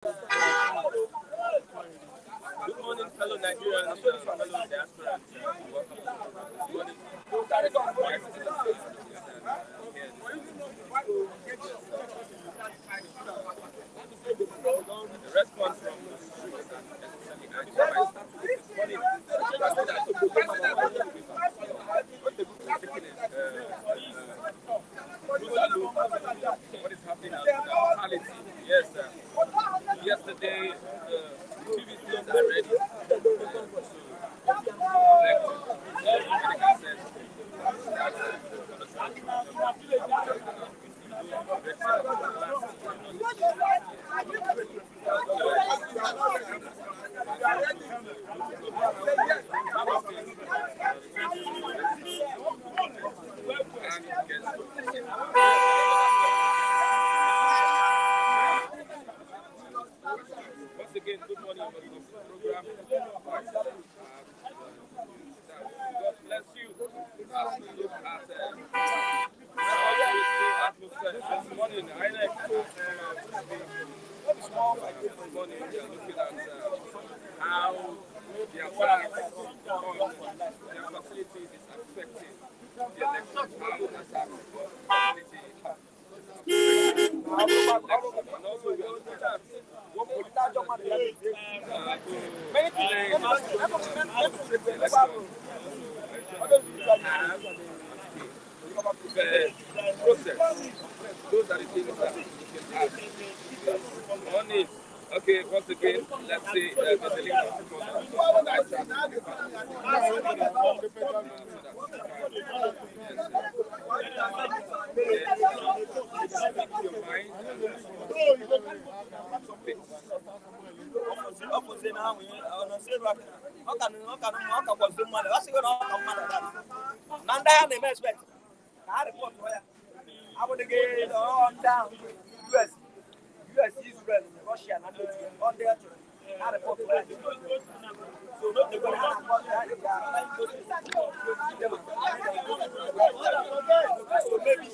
Good morning, fellow Nigerians, fellow diaspora. Welcome to this morning. The response from the streets and especially this morning, what is happening out in the locality. Yes, yesterday the TV stations are ready to once again, good morning and welcome to the program. God bless you as we look at atmosphere this morning. Inec, this morning we are looking at how the attacks on their facilities is affecting the elections, how the attacks on facility and also we are looking at what process. Those are the things that we can ask. One is, okay, once again, let's say there's a link I would again on down US, Israel, Russia, and on there. So not the one so maybe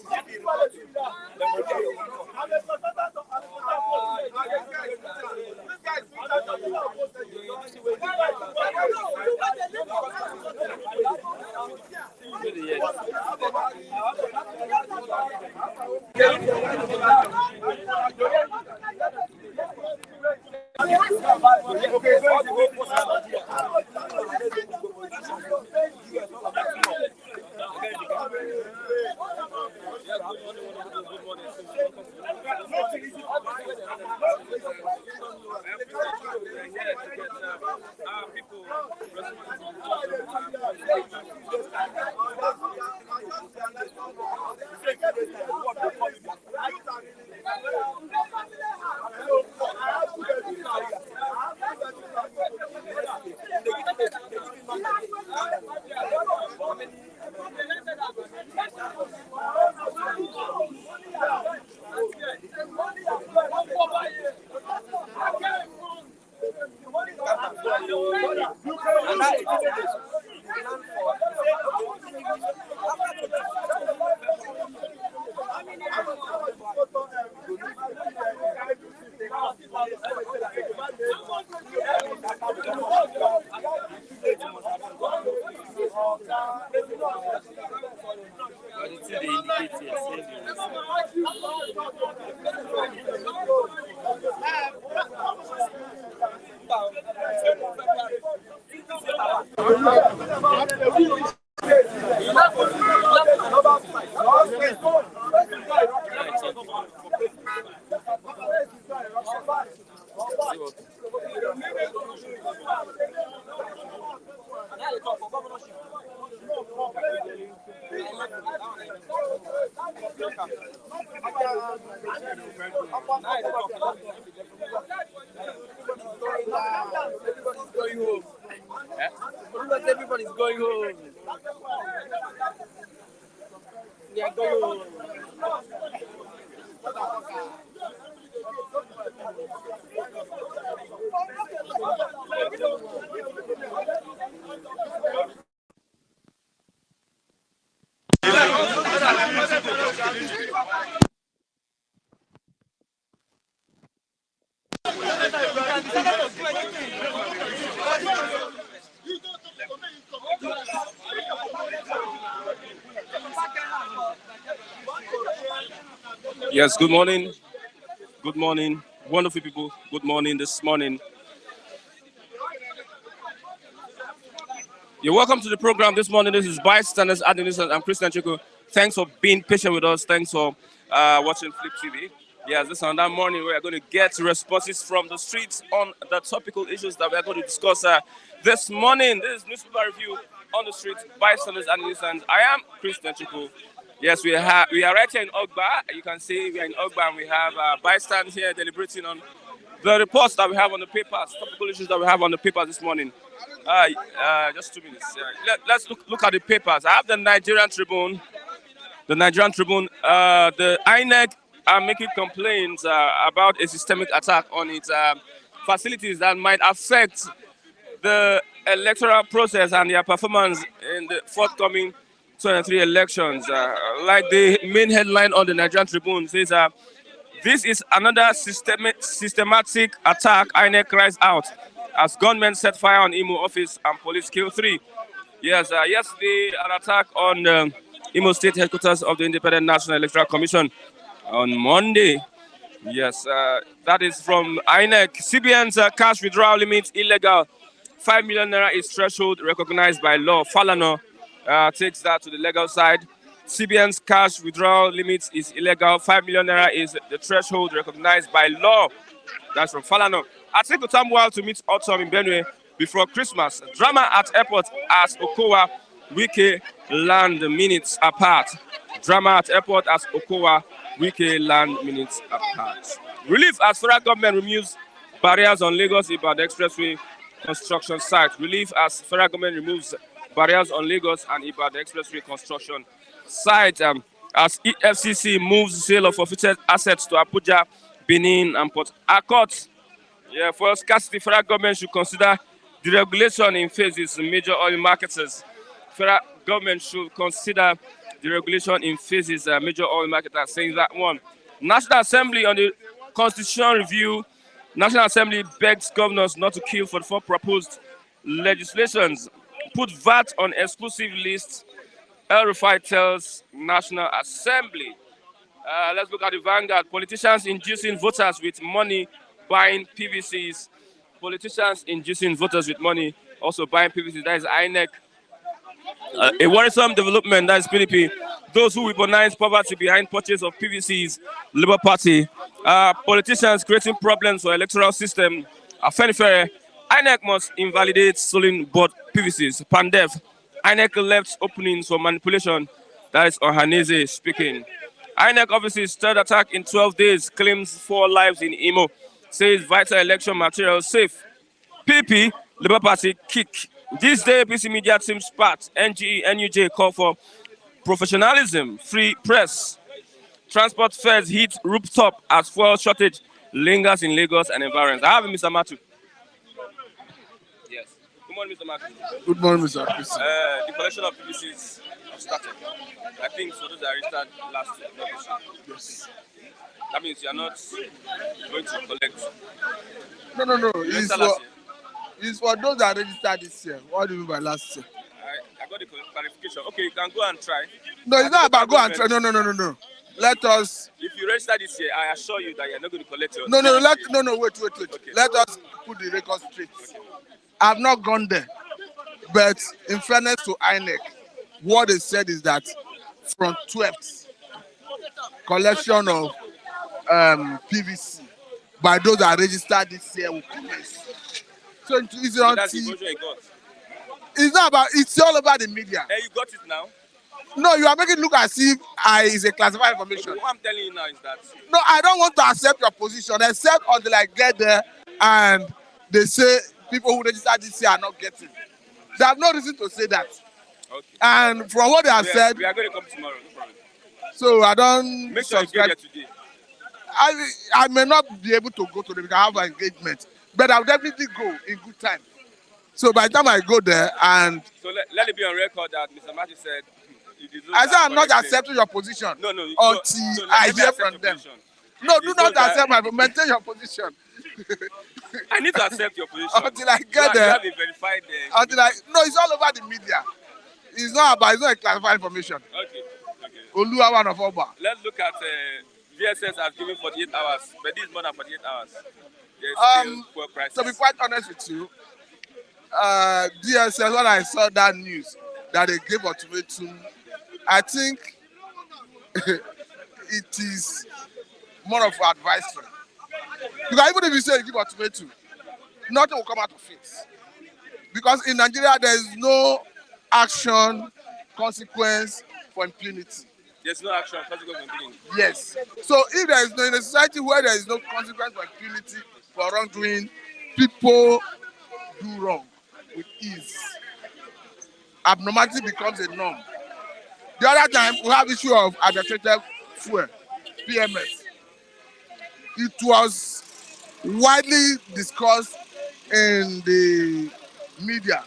everybody's going home. Yeah, going home. Yes, good morning. Good morning. Wonderful people. Good morning this morning. You're welcome to the program this morning. This is Bystanders Administration. I'm Christian Chico. Thanks for being patient with us. Thanks for watching Flip TV. Yes, this on that morning we are going to get responses from the streets on the topical issues that we are going to discuss this morning. This is newspaper review on the streets. Bystanders Administration. I am Christian Chico. Yes, we are right here in Ogba. You can see we are in Ogba and we have bystanders here deliberating on the reports that we have on the papers, topical issues that we have on the papers this morning. Just 2 minutes. Let's look at the papers. I have the Nigerian Tribune. The Nigerian Tribune. The Inec are making complaints about a systemic attack on its facilities that might affect the electoral process and their performance in the forthcoming 23 elections. Like the main headline on the Nigerian Tribune says, this is another systematic attack, INEC cries out, as gunmen set fire on Imo office and police kill 3. Yes, yesterday an attack on Imo State headquarters of the Independent National Electoral Commission on Monday. Yes, that is from INEC. CBN's cash withdrawal limit illegal. 5 million naira is threshold recognized by law. Falano takes that to the legal side. CBN's cash withdrawal limit is illegal. 5 million naira is the threshold recognized by law. That's from Falano. I take the time while to meet Autumn in Benue before Christmas. Drama at airport as Okowa, Wike land minutes apart. Drama at airport as Okowa, Wike land minutes apart. Relief as federal government removes barriers on Lagos-Ibadan Expressway construction site. Relief as federal government removes barriers on Lagos and Ibadan Expressway construction site. As EFCC moves sale of forfeited assets to Abuja, Benin, and Port Harcourt. Yeah, for scarcity, federal government should consider deregulation in phases in major oil marketers. Federal government should consider deregulation in phases major oil marketers, saying that one. National Assembly on the Constitutional Review. National Assembly begs governors not to kill for the 4 proposed legislations. Put VAT on exclusive list. El-Rufai tells National Assembly. Let's look at the Vanguard. Politicians inducing voters with money buying PVCs. Politicians inducing voters with money also buying PVCs. That is INEC. A worrisome development, that is PDP. Those who weaponize poverty behind purchase of PVCs, Labour Party. Politicians creating problems for electoral system. Afenifere. INEC must invalidate stolen bought PVCs. Pandef. INEC left openings for manipulation. That is Ohaneze speaking. INEC offices third attack in 12 days, claims 4 lives in Imo, says vital election material safe. PP, Labour Party kick. This day, PC media team spat. NGE, NUJ call for professionalism, free press. Transport fares hit rooftop as fuel shortage lingers in Lagos and environs. I have Mr. Matu. Yes. Good morning, Mr. Matu. Good morning, Mr. Christian. The collection of PVCs have started. I think so. Those are registered last year. Yes. That means you are not going to collect. No. It's for those that registered this year. What do you mean by last year? I got the clarification. Okay, you can go and try. No, it's not about go and try. No. Let us. If you register this year, I assure you that you're not going to collect your. No. Wait. Okay. Let us put the record straight. Okay. I've not gone there, but in fairness to INEC, what they said is that from 12th collection of PVC by those that registered this year will commence. So it's not. That's the information you got. It's not about. It's all about the media. Hey, you got it now. No, you are making it look as if it's a classified information. Okay, what I'm telling you now is that. No, I don't want to accept your position except until I get there and they say people who registered this year are not getting. They have no reason to say that. Okay. And from what they have said, we are going to come tomorrow. No problem. So I don't. Make sure you get there today. I may not be able to go to them because I have an engagement, but I'll definitely go in good time. So by the time I go there and. So let it be on record that Mr. Matthew said. I said I'm not accepting your position until I hear from them. No, do not accept my position. Maintain your position. I need to accept your position. Until I get You there. have a verified. No, it's all over the media. It's not a classified information. Okay. Oluwa one of Oba. Let's look at VSS has given 48 hours, but this is more than 48 hours. There's still poor prices. To be quite honest with you, DSS, when I saw that news that they gave ultimatum, I think it is more of advisory. Because even if you say you give ultimatum, nothing will come out of it. Because in Nigeria, there is no action consequence for impunity. There's no action consequence for impunity. Yes. So if there is no, in a society where there is no consequence for impunity for wrongdoing, people do wrong with ease. Abnormality becomes a norm. The other time, we have issue of adulterated fuel, PMS. It was widely discussed in the media,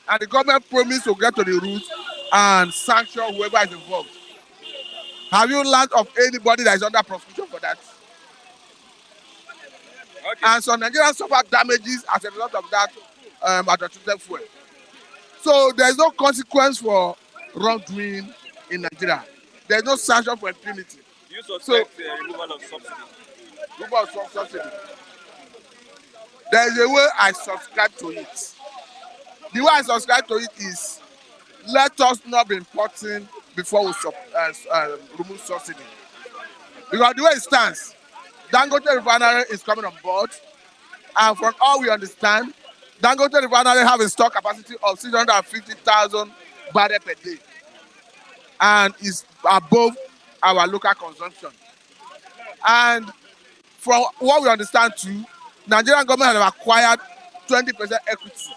and the government promised to get to the root and sanction whoever is involved. Have you learned of anybody that is under prosecution for that? Okay. And so Nigerians suffer damages as a result of that adulterated fuel. So there is no consequence for wrongdoing in Nigeria. There is no sanction for impunity. You suspect removal of subsidy? Removal of subsidy. There is a way I subscribe to it. The way I subscribe to it is, let us not be importing before we remove subsidy. Because the way it stands, Dangote Refinery is coming on board, and from all we understand, Dangote Refinery have a stock capacity of 650,000 barrels per day, and is above our local consumption. And from what we understand too, Nigerian government have acquired 20% equity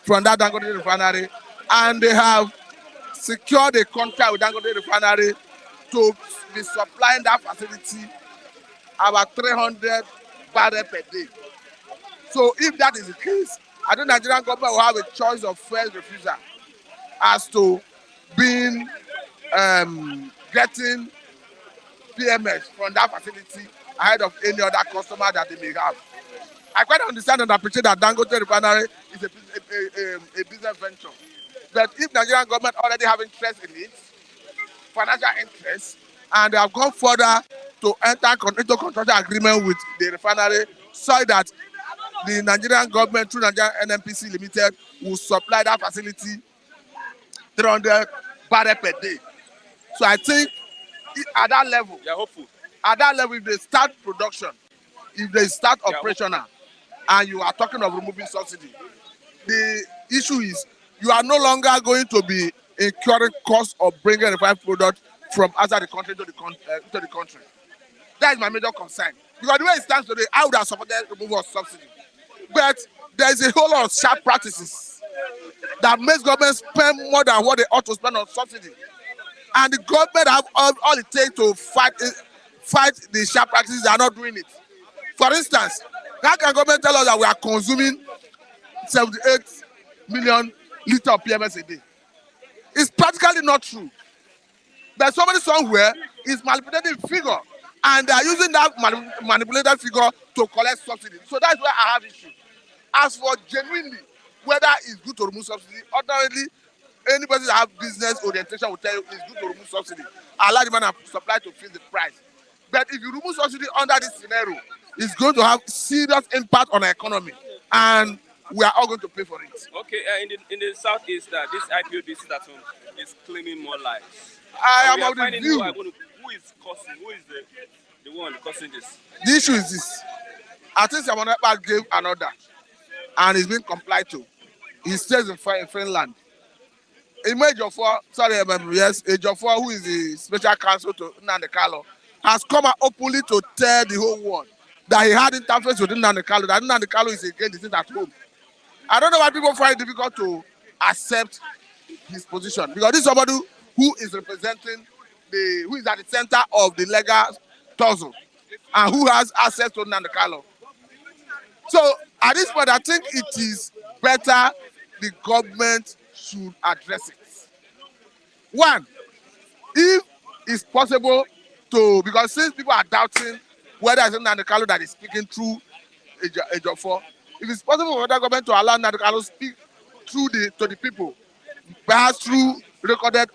from that Dangote Refinery, and they have secured a contract with Dangote Refinery to be supplying that facility about 300 barrels per day. So if that is the case, I think Nigerian government will have a choice of first refusal as to being getting PMS from that facility ahead of any other customer that they may have. I quite understand and appreciate that Dangote Refinery is a business venture. But if Nigerian government already have interest in it, financial interest, and they have gone further to enter into contractual agreement with the refinery so that the Nigerian government through Nigerian NNPC Limited will supply that facility 300 barrels per day. So I think at that level, you're hopeful. At that level, if they start production, if they start operational, and you are talking of removing subsidy, the issue is you are no longer going to be incurring costs of bringing refined product from outside the country to the country. That is my major concern. Because the way it stands today, I would have supported removal of subsidy. But there is a whole lot of sharp practices that makes government spend more than what they ought to spend on subsidy. And the government have all it takes to fight the sharp practices. They are not doing it. For instance, how can government tell us that we are consuming 78 million liters of PMS a day? It's practically not true. But somebody somewhere is manipulating figure, and they are using that manipulated figure to collect subsidy. So that's where I have issue. As for genuinely whether it's good to remove subsidy, ordinarily anybody that have business orientation will tell you it's good to remove subsidy. Allow the man and supply to fix the price. But if you remove subsidy under this scenario, it's going to have serious impact on the economy, and we are all going to pay for it. Okay, in the southeast, this IPO business at home is claiming more lives. I am of the view. Who is causing? Who is the one causing this? The issue is this. I think someone gave an order, and it's been complied to. He stays in Finland. Ejiofor, who is the special counsel to Nnamdi Kanu, has come out openly to tell the whole world that he had interface with Nnamdi Kanu, that Nnamdi Kanu is against the thing at home. I don't know why people find it difficult to accept his position, because this is somebody who is representing who is at the center of the legal tussle and who has access to Nnamdi Kanu. So at this point, I think it is better the government should address it. One, if it's possible to, because since people are doubting whether it's Nnamdi Kanu that is speaking through Ejiofor. If it's possible for the government to allow that, they can speak through to the people, perhaps through recorded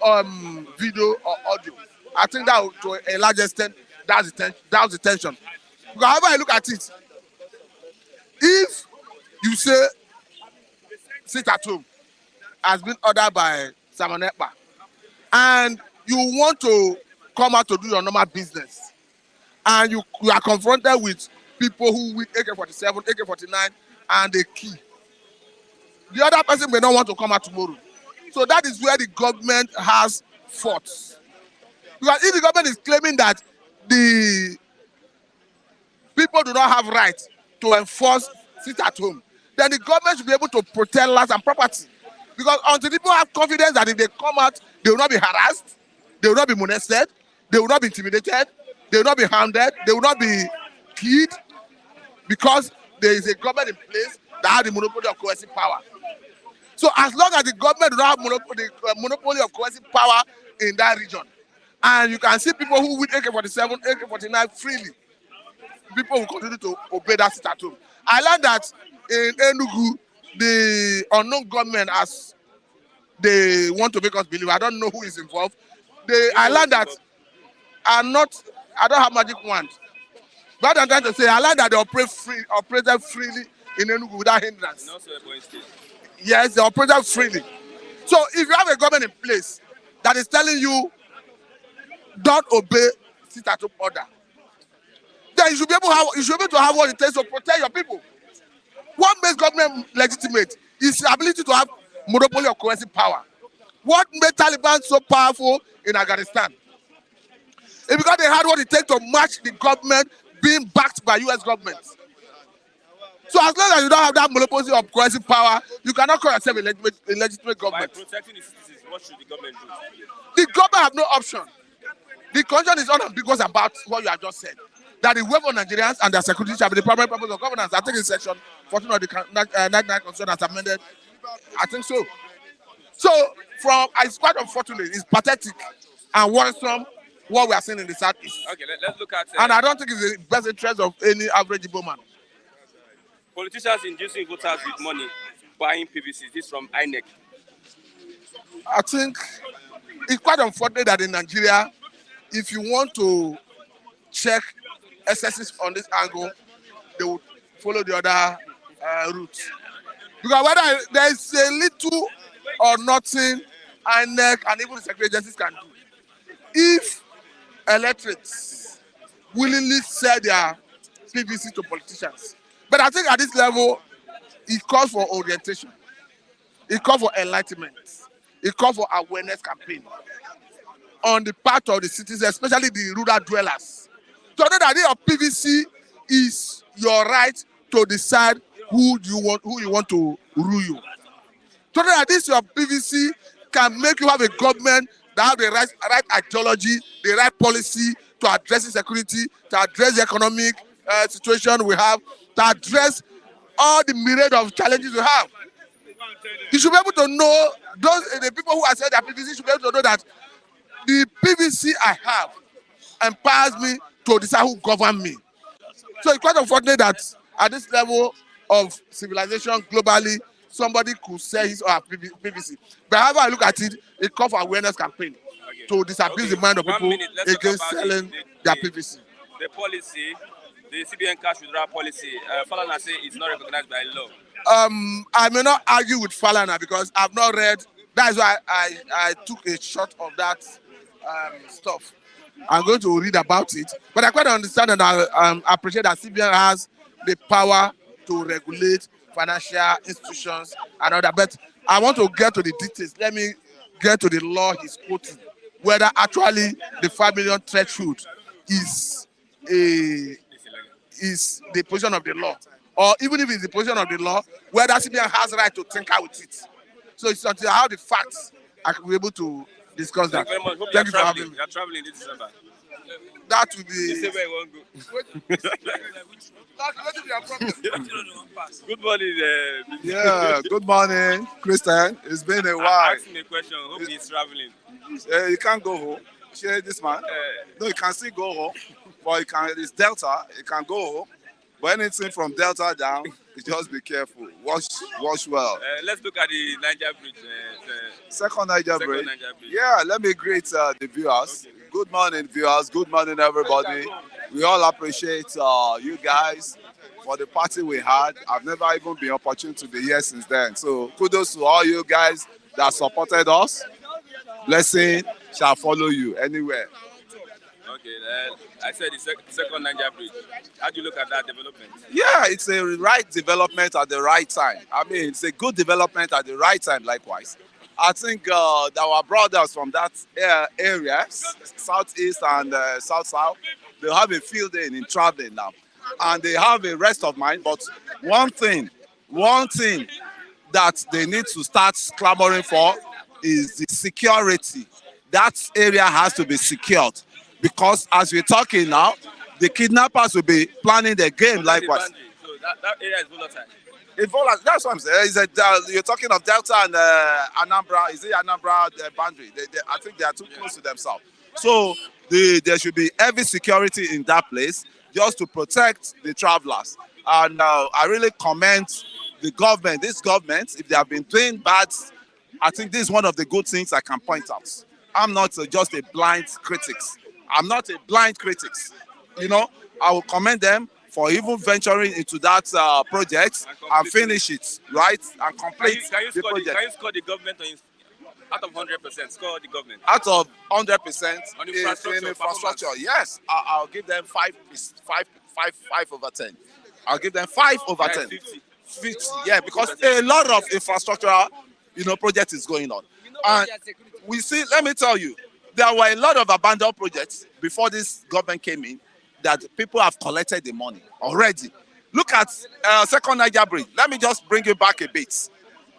video or audio. I think that would, to a large extent, that's the tension. Because however I look at it, if you say sit at home has been ordered by Simon Ekpa, and you want to come out to do your normal business, and you are confronted with people who with AK-47, AK-49, and a key, the other person may not want to come out tomorrow. So that is where the government has faults. Because if the government is claiming that the people do not have right to enforce sit at home, then the government should be able to protect lives and property. Because until people have confidence that if they come out, they will not be harassed, they will not be molested, they will not be intimidated, they will not be hounded, they will not be killed, because there is a government in place that has the monopoly of coercive power. So as long as the government does not have the monopoly of coercive power in that region, and you can see people who with AK-47, AK-49 freely, people will continue to obey that sit at home. I learned that in Enugu, the unknown government, as they want to make us believe, I don't know who is involved. I learned that I don't have magic wand. But I'm trying to say, I learned that they operated freely in Enugu without hindrance. Yes, they operated freely. So if you have a government in place that is telling you don't obey sit at home order, then you should be able to have what it takes to protect your people. What makes government legitimate is the ability to have monopoly of coercive power. What made Taliban so powerful in Afghanistan? It's because they had what it takes to match the government being backed by US government. So as long as you don't have that monopoly of coercive power, you cannot call yourself a legitimate government. By protecting the citizens, what should the government do? The government have no option. The constitution is unambiguous about what you have just said. That the welfare of Nigerians and their security shall be the primary purpose of governance. I think in section 14 of the 99 constitution as amended. I think so. So it's quite unfortunate. It's pathetic and worrisome what we are seeing in the Southeast. Okay, let's look at. And I don't think it's the best interest of any average Igbo man. Politicians inducing voters with money, buying PVCs. This from Inec. I think it's quite unfortunate that in Nigeria, if you want to check excesses on this angle, they would follow the other route. Because whether there is a little or nothing INEC and even the security agencies can do, if electorates willingly sell their PVC to politicians. But I think at this level, it calls for orientation. It calls for enlightenment. It calls for awareness campaign on the part of the citizens, especially the rural dwellers, to know that your PVC is your right to decide who you want to rule you. To know that this your PVC can make you have a government that have the right ideology, the right policy to address insecurity, to address the economic situation we have, to address all the myriad of challenges we have. You should be able to know, the people who are saying that PVC should be able to know that the PVC I have empowers me to decide who governs me. So it's quite unfortunate that at this level of civilization globally, somebody could sell his or her PVC. But however I look at it, it calls for awareness campaign to disabuse the mind of people against selling their PVC. The policy, the CBN cash withdrawal policy, Falana say it's not recognized by law. I may not argue with Falana because I've not read. That is why I took a shot of that stuff. I'm going to read about it. But I quite understand and I appreciate that CBN has the power to regulate financial institutions and all that. But I want to get to the details. Let me get to the law he's quoting. Whether actually the 5 million threshold is the position of the law. Or even if it's the position of the law, whether CBN has the right to tinker with it. So it's until I have the facts, I can be able to discuss that. Thank you for having me. You're traveling this December. That will be. You say where you won't go. Good morning. Yeah, good morning, Christian. It's been a while. Ask me a question. Hope he's traveling. You can't go home. Share this man. No, you can still go home. But it's Delta. You can go home. But anything from Delta down, just be careful. Watch well. Let's look at the Niger Bridge. Second Niger Second Bridge. Niger Bridge. Yeah, let me greet the viewers. Okay. Good morning, viewers. Good morning, everybody. We all appreciate you guys for the party we had. I've never even been opportune to be here since then. So kudos to all you guys that supported us. Blessing shall follow you anywhere. Okay, I said the second Niger Bridge. How do you look at that development? Yeah, it's a right development at the right time. I mean, it's a good development at the right time, likewise. I think that our brothers from that area, southeast and south, they have a field day in traveling now. And they have a rest of mind. But one thing, one thing that they need to start clamoring for is the security. That area has to be secured because as we're talking now, the kidnappers will be planning the game likewise. So that area is volatile. That's what I'm saying. You're talking of Delta and Anambra. Is it Anambra boundary? I think they are too close to themselves. So there should be heavy security in that place just to protect the travelers. And I really commend the government, this government, if they have been doing bad, I think this is one of the good things I can point out. I'm not just a blind critic. I'm not a blind critic. You know, I will commend them for even venturing into that project and finish it, right? And complete the project. Can you score the government out of 100%? Score the government. Out of 100% On in infrastructure, yes, I'll give them 5 over 10. I'll give them 5 over 10. 50, yeah, because a lot of infrastructure, project is going on. And we see, let me tell you, there were a lot of abandoned projects before this government came in that people have collected the money already. Look at Second Niger Bridge. Let me just bring you back a bit.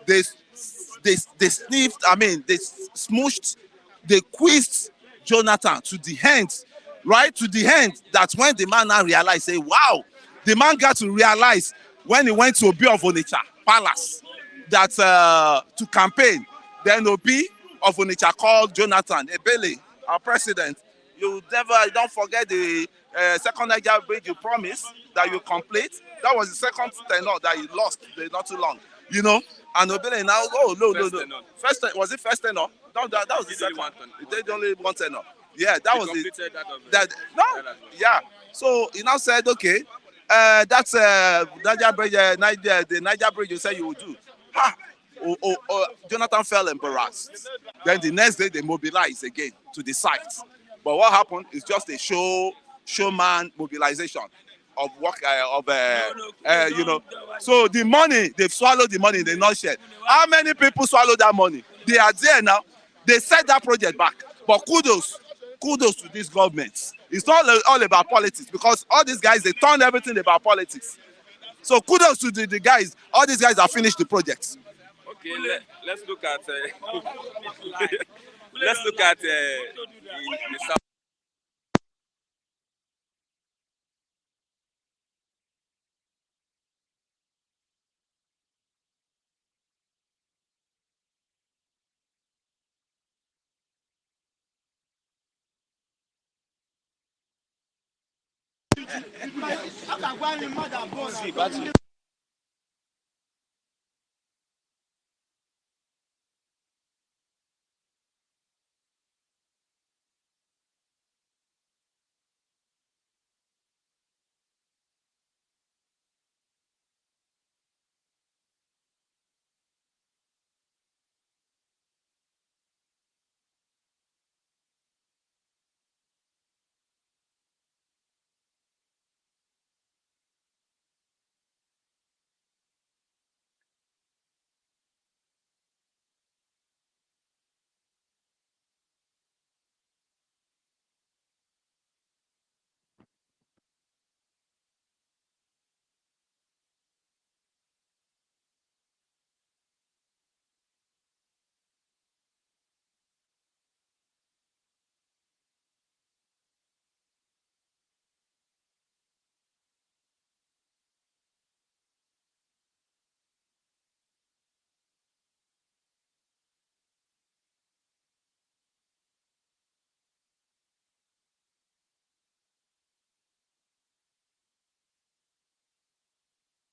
They sniffed, they smooshed, they quizzed Jonathan to the end, right? To the end that when the man now realized, say, wow, the man got to realize when he went to Obi of Onitsha Palace that to campaign, then Obi of Onitsha called Jonathan Ebele, our president. Don't forget the second Niger Bridge you promised that you complete. That was the second tenor that you lost not too long, And Obele now, no. First, was it first tenor? No, that was the second. They did only one tenor. Yeah, that was it. Yeah. So he now said, okay, that's Niger Bridge, the Niger Bridge you said you would do. Ha! Jonathan felt embarrassed. Then the next day they mobilized again to the site. But what happened is just a showman mobilization of work So the money, they've swallowed the money in the nutshell. How many people swallow that money? They are there now. They set that project back. But kudos to these governments. It's not all about politics because all these guys, they turned everything about politics. So kudos to the guys. All these guys have finished the project. Okay, let's look at let's look at the south.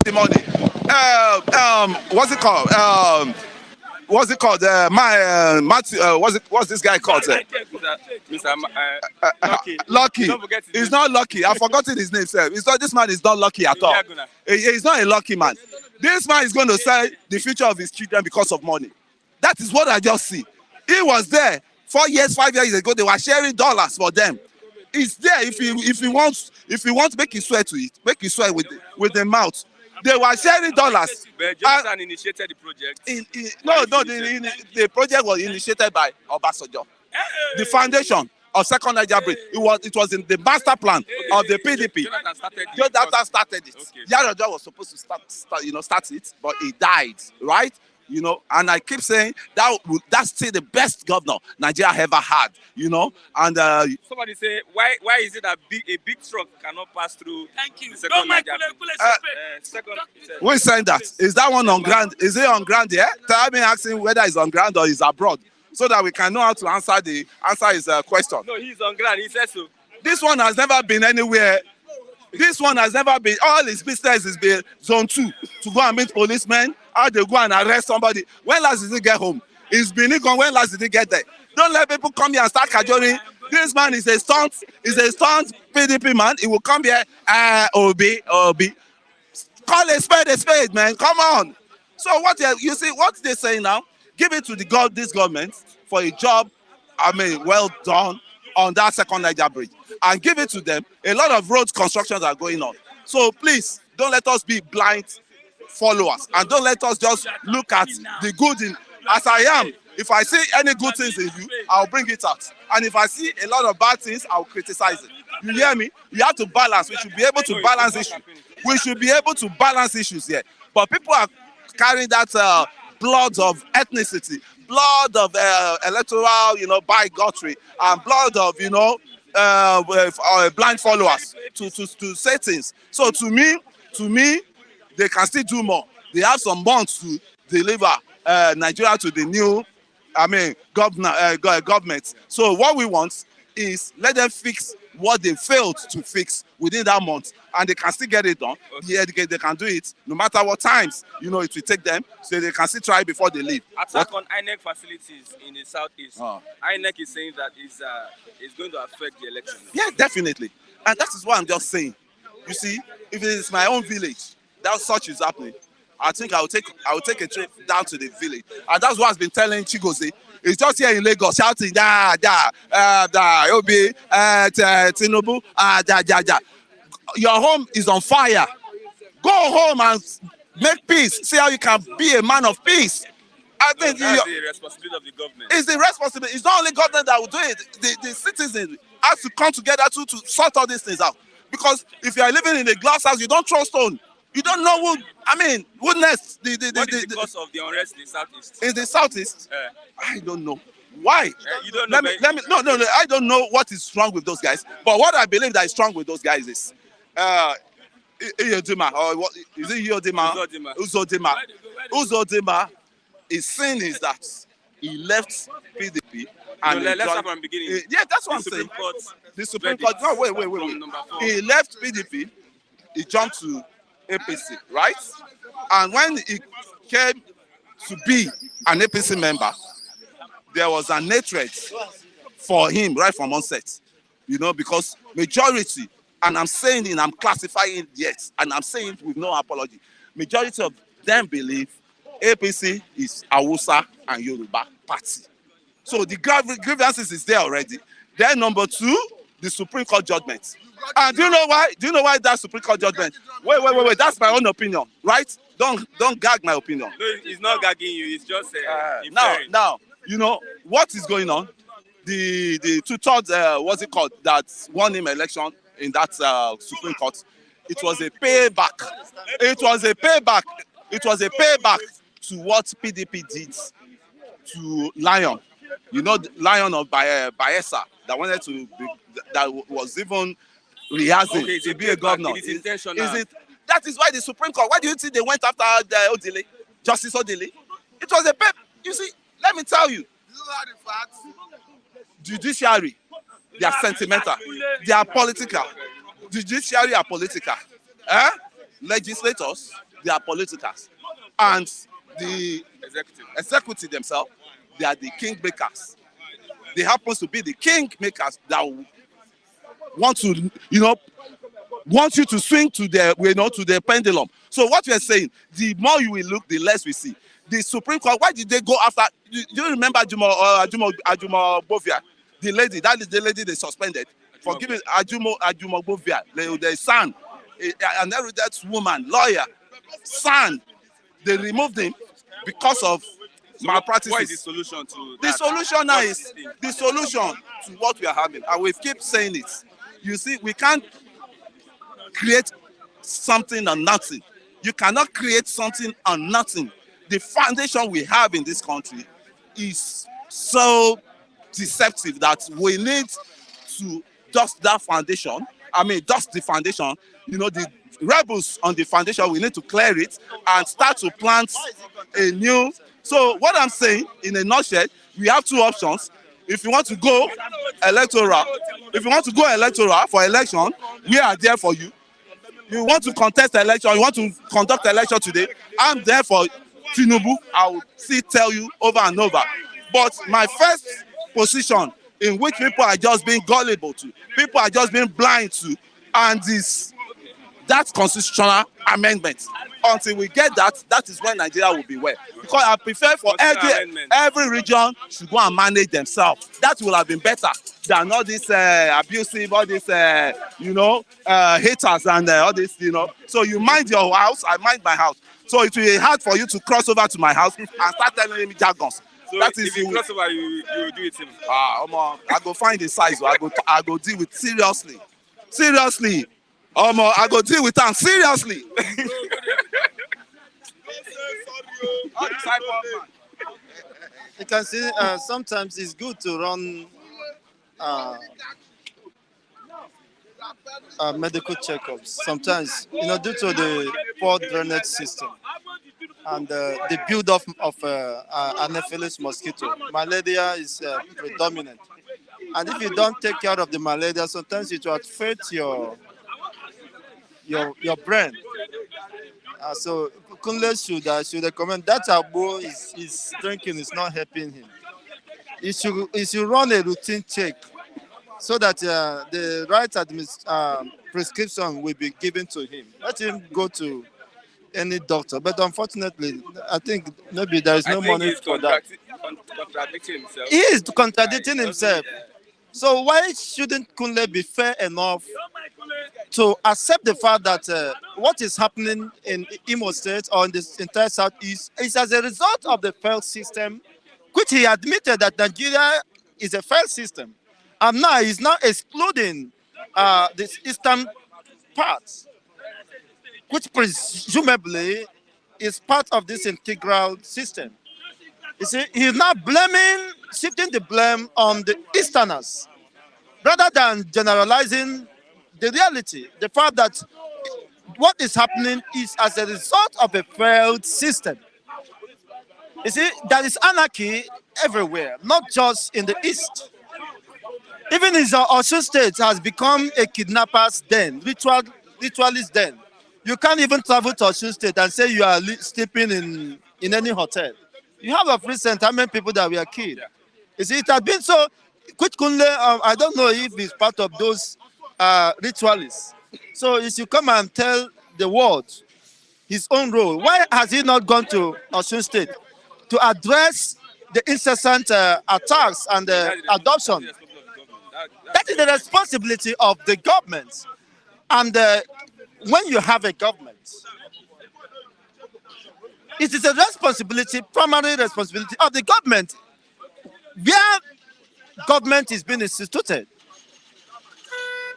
the money. What's it called? What's it called? Matthew, what's this guy called? Mr. Lucky. Lucky. Don't forget his He's name. not lucky. I've forgotten his name, sir. This man is not lucky at all. He's not a lucky man. This man is going to sell the future of his children because of money. That is what I just see. He was there 4 years, 5 years ago. They were sharing dollars for them. It's there. If he wants to make his swear to it, make his swear with the mouth. They were sharing dollars. But Jonathan initiated the project. The project was initiated by Obasanjo. The foundation of Second Niger Bridge. It was in the master plan of the PDP. Jonathan started it. Okay. Yar'Adua was supposed to start it, but he died, right? And I keep saying that's still the best governor Nigeria ever had, and somebody say why is it that a big truck cannot pass through? Thank you. Who is saying that? Is that one on ground? Is it on ground here? Tell me, asking whether it's on ground or it's abroad, so that we can know how to answer his question. No, he's on ground. He says so. This one has never been anywhere. This one has never been. All his business is been zone 2 to go and meet policemen. How they go and arrest somebody. When last did he get home? He's been gone. When last did he get there? Don't let people come here and start cajoling. This man is a stunt. He's a stunt PDP man. He will come here. OB. Call a spade, man. Come on. So what you see? What they say now? Give it to this government for a job. Well done on that Second Niger Bridge, and give it to them. A lot of road constructions are going on. So please don't let us be blind followers, and don't let us just look at the good in as I am. If I see any good things in you, I'll bring it out, and if I see a lot of bad things, I'll criticize it. You hear me? You have to balance. We should be able to balance issues. We should be able to balance issues here. But people are carrying that blood of ethnicity, blood of electoral, bigotry, and blood of blind followers to say things. So to me, they can still do more. They have some months to deliver Nigeria to the new, government. So what we want is let them fix what they failed to fix within that month, and they can still get it done. Yeah, they can do it no matter what times it will take them, so they can still try before they leave. Attack on Inec facilities in the southeast. Inec is saying that it's going to affect the election. Yeah, definitely, and that is what I'm just saying. You see, if it is my own village that such is happening, I think I will take a trip down to the village, and that's what I've been telling Chigozie. He's just here in Lagos shouting, Obi, Tinubu, Your home is on fire. Go home and make peace. See how you can be a man of peace. I think that's the responsibility of the government. It's the responsibility. It's not only government that will do it. The citizens have to come together to sort all these things out. Because if you are living in a glass house, you don't throw stone. You don't know who next. What is the cause of the unrest in the southeast? In the southeast? I don't know. Why? You don't know. No. I don't know what is wrong with those guys. But what I believe that is wrong with those guys is Iyodima, or what is it? Uzodima. His sin is that he left PDP and let's start from the beginning. Yeah, that's what I'm saying. The Supreme Court. No, wait. He left PDP. He jumped to APC, right? And when he came to be an APC member, there was an hatred for him right from onset, because majority, and I'm saying it, I'm classifying it yet, and I'm saying it with no apology, majority of them believe APC is Hausa and Yoruba party. So the grievances is there already. Then number 2, the Supreme Court judgment. And do you know why? Do you know why that Supreme Court judgment? Wait. That's my own opinion, right? Don't gag my opinion. No, he's not gagging you. It's just now. What is going on? The 2/3, what's it called? That won him election in that Supreme Court. It was a payback. It was a payback to what PDP did to Lion. Lion of Bayelsa that wanted to be, that was even rehearsing to be a governor. It is intentional. That is why the Supreme Court. Why do you think they went after Odile, Justice Odile? It was a pep. You see, let me tell you. Judiciary, they are sentimental. They are political. Judiciary are political. Legislators, they are politicals. And the Executive. themselves, they are the king makers. They happen to be the king makers that want to, want you to swing to to the pendulum. So what we are saying, the more you will look, the less we see. The Supreme Court, why did they go after? Do you remember Ajumo Bovia, the lady? That is the lady they suspended for giving Ajumo Bovia, the son, an erudite woman, lawyer, son. They removed him because of malpractices. What is the solution to The that? solution now is the solution to what we are having, and we keep saying it. You see, we can't create something on nothing. You cannot create something on nothing. The foundation we have in this country is so deceptive that we need to dust that foundation. Dust the foundation. The rebels on the foundation, we need to clear it and start to plant a new. So what I'm saying, in a nutshell, we have two options. If you want to go electoral, for election, we are there for you. You want to contest election, you want to conduct election today, I'm there for Tinubu. I will still tell you over and over. But my first position, in which people are just being gullible to, people are just being blind to, and that constitutional amendment. Until we get that, that is when Nigeria will be well. Because I prefer for every region to go and manage themselves. That will have been better than all this abusive, all this, haters and all this, So you mind your house, I mind my house. So it will be hard for you to cross over to my house and start telling me jargons. So that if you cross over, you do it him. I go find the size. I go deal with seriously. I go deal with them seriously. You can see sometimes it's good to run medical checkups. Sometimes, due to the poor drainage system and the build-up of Anopheles mosquito, malaria is predominant. And if you don't take care of the malaria, sometimes it will affect your brain. So Kunle should recommend that Abu is drinking is not helping him. He should run a routine check so that the right prescription will be given to him. Let him go to any doctor. But unfortunately, I think maybe there is no money for that. Contradicting himself. He is contradicting himself. So why shouldn't Kunle be fair enough to accept the fact that what is happening in Imo State or in this entire Southeast is as a result of the failed system, which he admitted that Nigeria is a failed system. And now he's not excluding this eastern part, which presumably is part of this integral system. You see, he's now shifting the blame on the Easterners, rather than generalizing the reality, the fact that what is happening is as a result of a failed system. You see, there is anarchy everywhere, not just in the East. Even in Osun State has become a kidnapper's den, ritualist den. You can't even travel to Osun State and say you are sleeping in any hotel. You have of recent how many people that were killed. You see, it has been so. Kunle, I don't know if he's part of those ritualists. So he should come and tell the world his own role. Why has he not gone to Osun State to address the incessant attacks and adoption? That is the responsibility of the government. And when you have a government, it is a responsibility, primary responsibility of the government, where government is being instituted.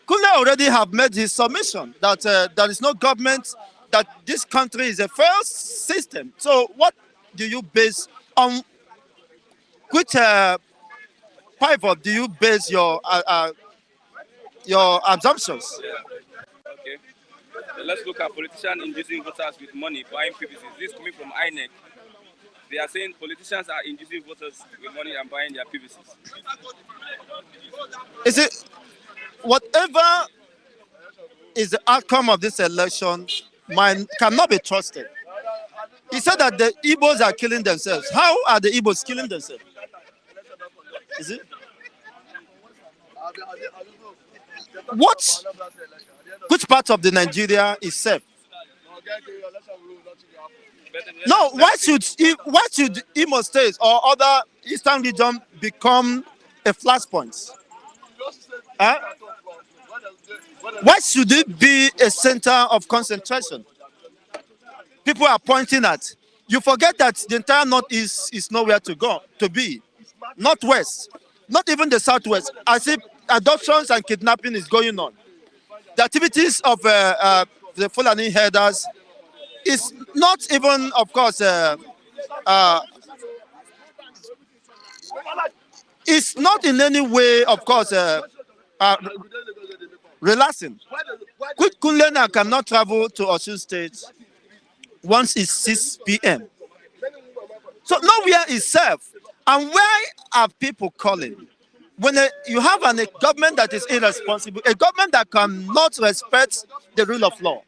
Kunle already have made his submission that there is no government, that this country is a failed system. So what do you base on, which pivot do you base your assumptions? Okay. So let's look at politicians inducing voters with money buying PVCs. This is coming from Inec. They are saying politicians are inducing voters with money and buying their PVCs. Is it whatever is the outcome of this election cannot be trusted. He said that the Igbos are killing themselves. How are the Igbos killing themselves? Is it? What? Which part of the Nigeria is safe? No, why should Imo State or other eastern region become a flashpoint? Huh? Why should it be a center of concentration? People are pointing at. You forget that the entire northeast is nowhere to go to be. Northwest, not even the southwest. As if adoptions and kidnapping is going on. The activities of the Fulani herders is not even, of course, it's not in any way, of course, relaxing. Quick Kunlena cannot travel to Osun State once it's 6 p.m. So nowhere is safe. And where are people calling? When you have a government that is irresponsible, a government that cannot respect the rule of law,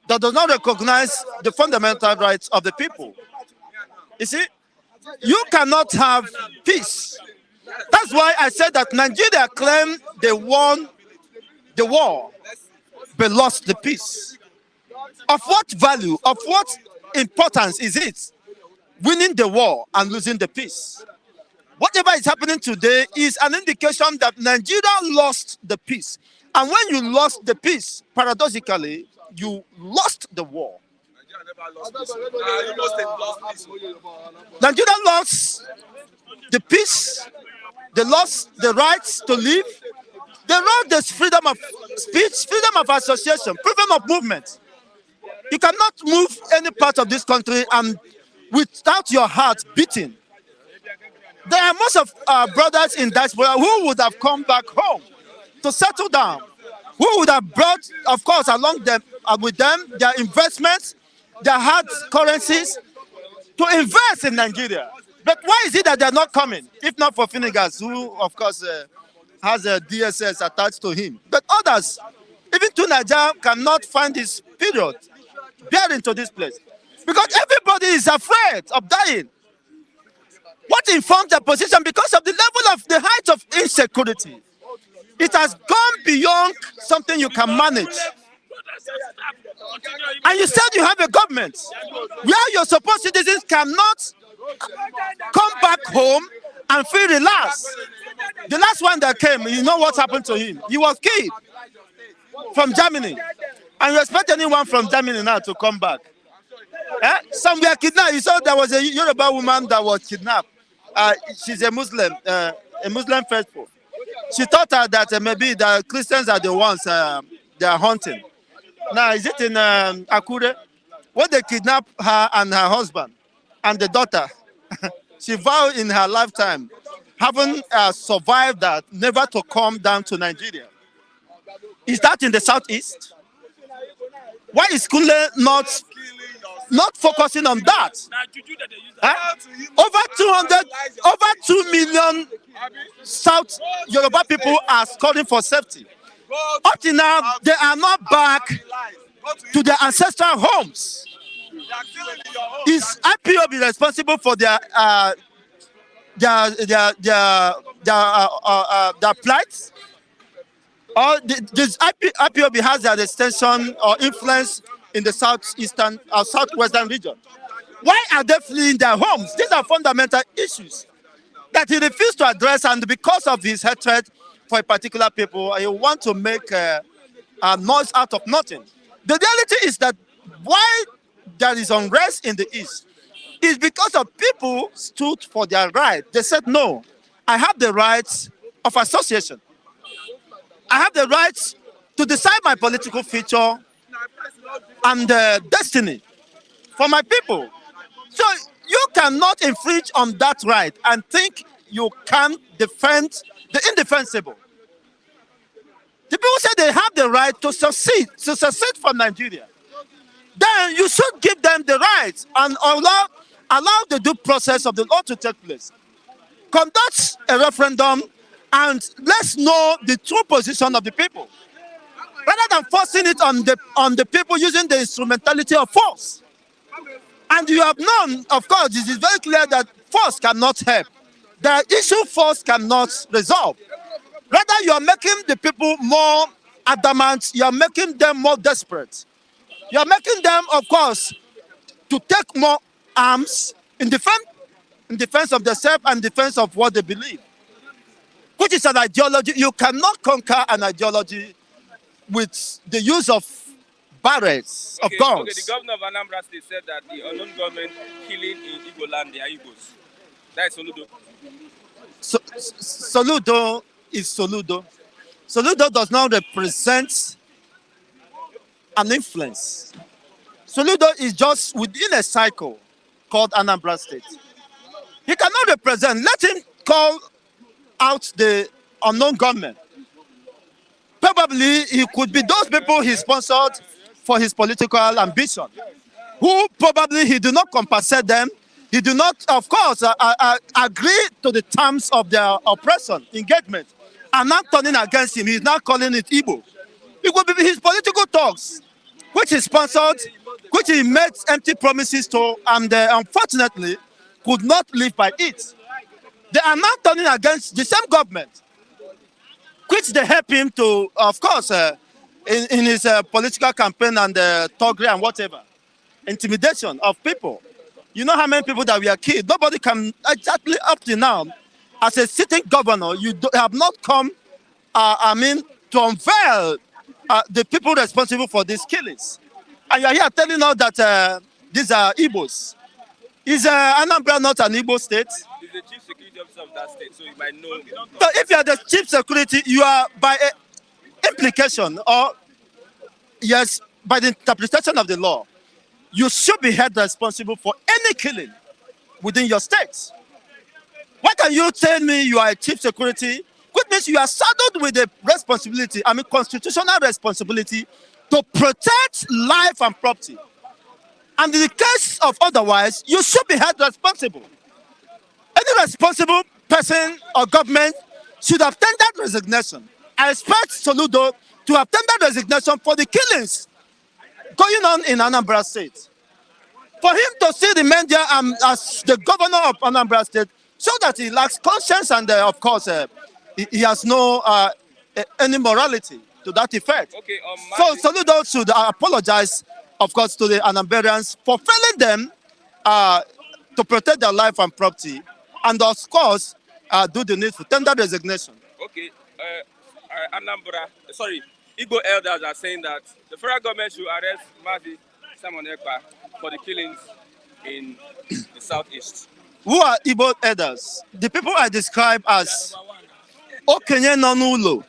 that does not recognize the fundamental rights of the people. You see, you cannot have peace. That's why I said that Nigeria claimed they won the war, but lost the peace. Of what value, of what importance is it winning the war and losing the peace? Whatever is happening today is an indication that Nigeria lost the peace. And when you lost the peace, paradoxically, you lost the war. Nigeria lost the peace, they lost the rights to live, they lost the freedom of speech, freedom of association, freedom of movement. You cannot move any part of this country and without your heart beating. There are most of our brothers in diaspora who would have come back home to settle down, who would have brought, of course, along them with them their investments, their hard currencies to invest in Nigeria. But why is it that they're not coming? If not for Finnegas, who, of course, has a DSS attached to him. But others, even to Nigeria, cannot find this period bearing to this place. Because everybody is afraid of dying. What informs their position? Because of the level of the height of insecurity. It has gone beyond something you can manage. And you said you have a government where your supposed citizens cannot come back home and feel relaxed. The last one that came, you know what happened to him? He was killed from Germany. And you expect anyone from Germany now to come back? Some were kidnapped. You saw there was a Yoruba woman that was kidnapped. She's a Muslim faithful. She thought that maybe the Christians are the ones they are hunting. Now, is it in Akure? When they kidnapped her and her husband and the daughter, she vowed in her lifetime, having survived that, never to come down to Nigeria. Is that in the southeast? Why is Kunle not focusing on that? Over 2 million South Yoruba people are calling for safety. Up to now, they are not back to their ancestral homes. Is IPOB responsible for their plight? Or does IPOB has their extension or influence in the southeastern or southwestern region? Why are they fleeing their homes? These are fundamental issues that he refused to address, and because of his hatred for a particular people, he want to make a noise out of nothing. The reality is that why there is unrest in the east is because of people stood for their right. They said, no, I have the rights of association. I have the rights to decide my political future and destiny for my people. So you cannot infringe on that right and think you can defend the indefensible. The people say they have the right to succeed for Nigeria. Then you should give them the rights and allow the due process of the law to take place. Conduct a referendum and let's know the true position of the people, rather than forcing it on the people using the instrumentality of force. And you have known, of course, it is very clear that force cannot help. The issue force cannot resolve. Rather, you are making the people more adamant, you are making them more desperate. You are making them, of course, to take more arms in defense of themselves and defense of what they believe, which is an ideology. You cannot conquer an ideology with the use of barrels, of guns. Okay, the governor of Anambra State said that the unknown government killing in Igbo land, they are Igbos. That is Soludo. Soludo is Soludo. Soludo does not represent an influence. Soludo is just within a cycle called Anambra State. He cannot represent. Let him call out the unknown government. Probably he could be those people he sponsored for his political ambition, who probably he do not compensate them. He do not, of course, agree to the terms of their oppression, engagement, and not turning against him. He's not calling it Igbo. It would be his political talks, which he sponsored, which he made empty promises to, and unfortunately could not live by it. They are now turning against the same government, which they help him to, of course, in his political campaign and thuggery and whatever, intimidation of people. You know how many people that we are killed? Nobody can, exactly up to now, as a sitting governor, you have not come, to unveil the people responsible for these killings. And you are here telling us that these are Igbos. Is Anambra not an Igbo state? He's the chief security officer of that state, so you might know. So if you are the chief security, you are by implication, or yes, by the interpretation of the law, you should be held responsible for any killing within your state. Why can you tell me you are a chief security, which means you are saddled with the responsibility, constitutional responsibility, to protect life and property. And in the case of otherwise, you should be held responsible. Any responsible person or government should have tendered resignation. I expect Soludo to have tendered resignation for the killings going on in Anambra State. For him to see the men there as the governor of Anambra State, so that he lacks conscience and, of course, he has no any morality to that effect. Okay, so Soludo should apologize, of course, to the Anambrans for failing them to protect their life and property, and of course, do the need for tender resignation. Okay, Igbo elders are saying that the federal government should arrest Mazi Simon Ekpa for the killings in the southeast. Who are Igbo elders? The people I describe as Okenye Nonulo.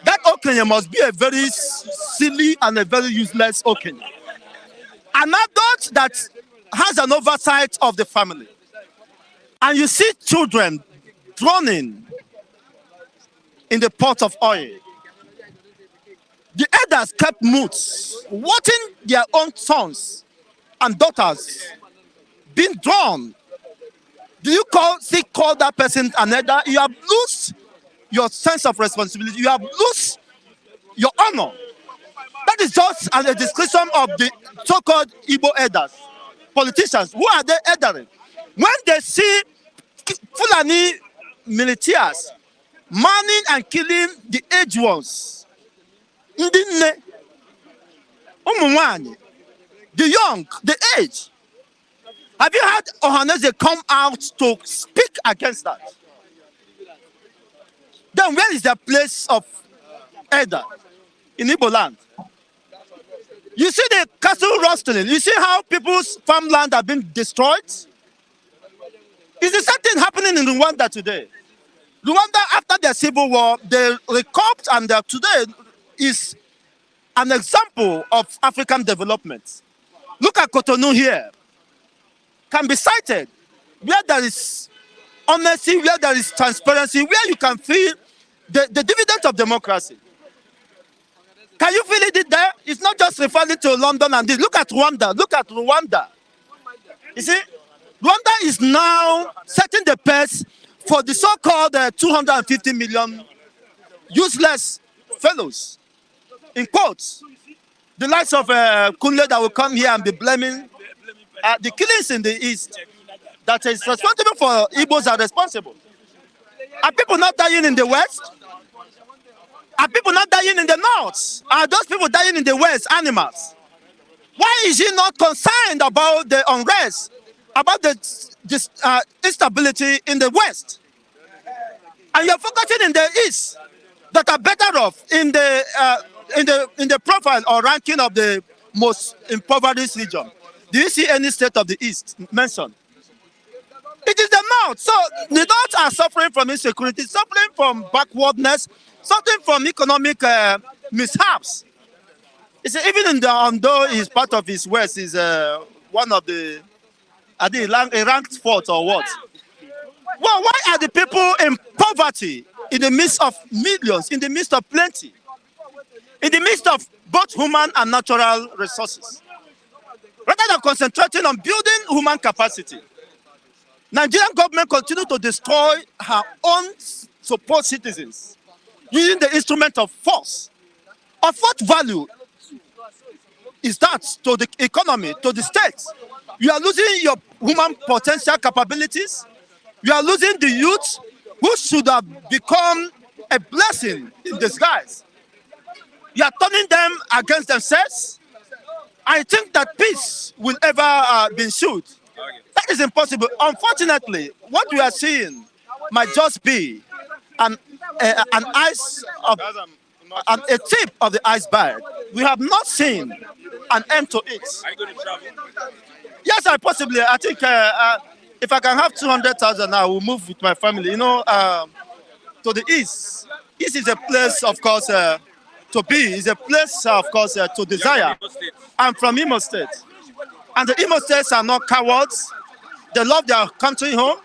That Okenye must be a very silly and a very useless Okenye. An adult that has an oversight of the family. And you see children drowning in the pot of oil. The elders kept mute, watching their own sons and daughters being drawn. Do you call that person an elder? You have lost your sense of responsibility. You have lost your honor. That is just a description of the so-called Igbo elders, politicians. Who are they eldering? When they see Fulani militias manning and killing the aged ones, the young, the aged, have you had Ohaneze come out to speak against that? Then where is the place of elder in Igbo land? You see the castle rustling. You see how people's farmland have been destroyed? Is the same thing happening in Rwanda today? Rwanda, after their civil war, they recouped, and today is an example of African development. Look at Cotonou here. Can be cited where there is honesty, where there is transparency, where you can feel the dividend of democracy. Can you feel it there? It's not just referring to London and this. Look at Rwanda. Look at Rwanda. You see, Rwanda is now setting the pace for the so-called 250 million useless fellows, in quotes. the likes of Kunle that will come here and be blaming the killings in the east that is responsible for Igbos are responsible. Are people not dying in the west? Are people not dying in the north? Are those people dying in the west animals? Why is he not concerned about the unrest, about the instability in the west? And you're focusing in the east that are better off in the profile or ranking of the most impoverished region. Do you see any state of the east mentioned? It is the north. So the north are suffering from insecurity, suffering from backwardness, suffering from economic mishaps. You see, even in the Ondo is part of his west is one of the, I think, a ranked fourth or what? Well, why are the people in poverty in the midst of millions, in the midst of plenty, in the midst of both human and natural resources? Rather than concentrating on building human capacity, Nigerian government continue to destroy her own support citizens using the instrument of force. Of what value is that to the economy, to the state? You are losing your human potential capabilities. You are losing the youth who should have become a blessing in disguise. You are turning them against themselves. I think that peace will ever be ensued. That is impossible. Unfortunately, what we are seeing might just be an ice of a tip of the iceberg. We have not seen an end to it. Are you going to travel? Yes, I think if I can have 200,000, I will move with my family. You know, to the east. East is a place, of course, to be. It's a place, of course, to desire. I'm from Imo State. And the Imo States are not cowards. They love their country home.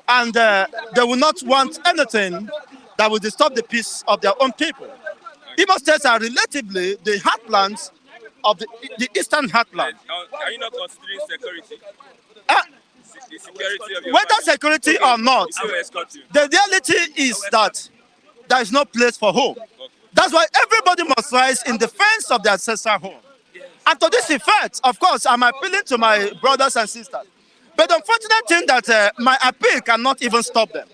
And they will not want anything that will disturb the peace of their own people. Imo States are relatively the heartlands of the eastern heartland. Are you not considering security? The security of your Whether family? security or not, I will escort you. the reality is that there is no place for home. That's why everybody must rise in defense of their ancestral home. And to this effect, of course, I'm appealing to my brothers and sisters. But the unfortunate thing that my appeal cannot even stop them.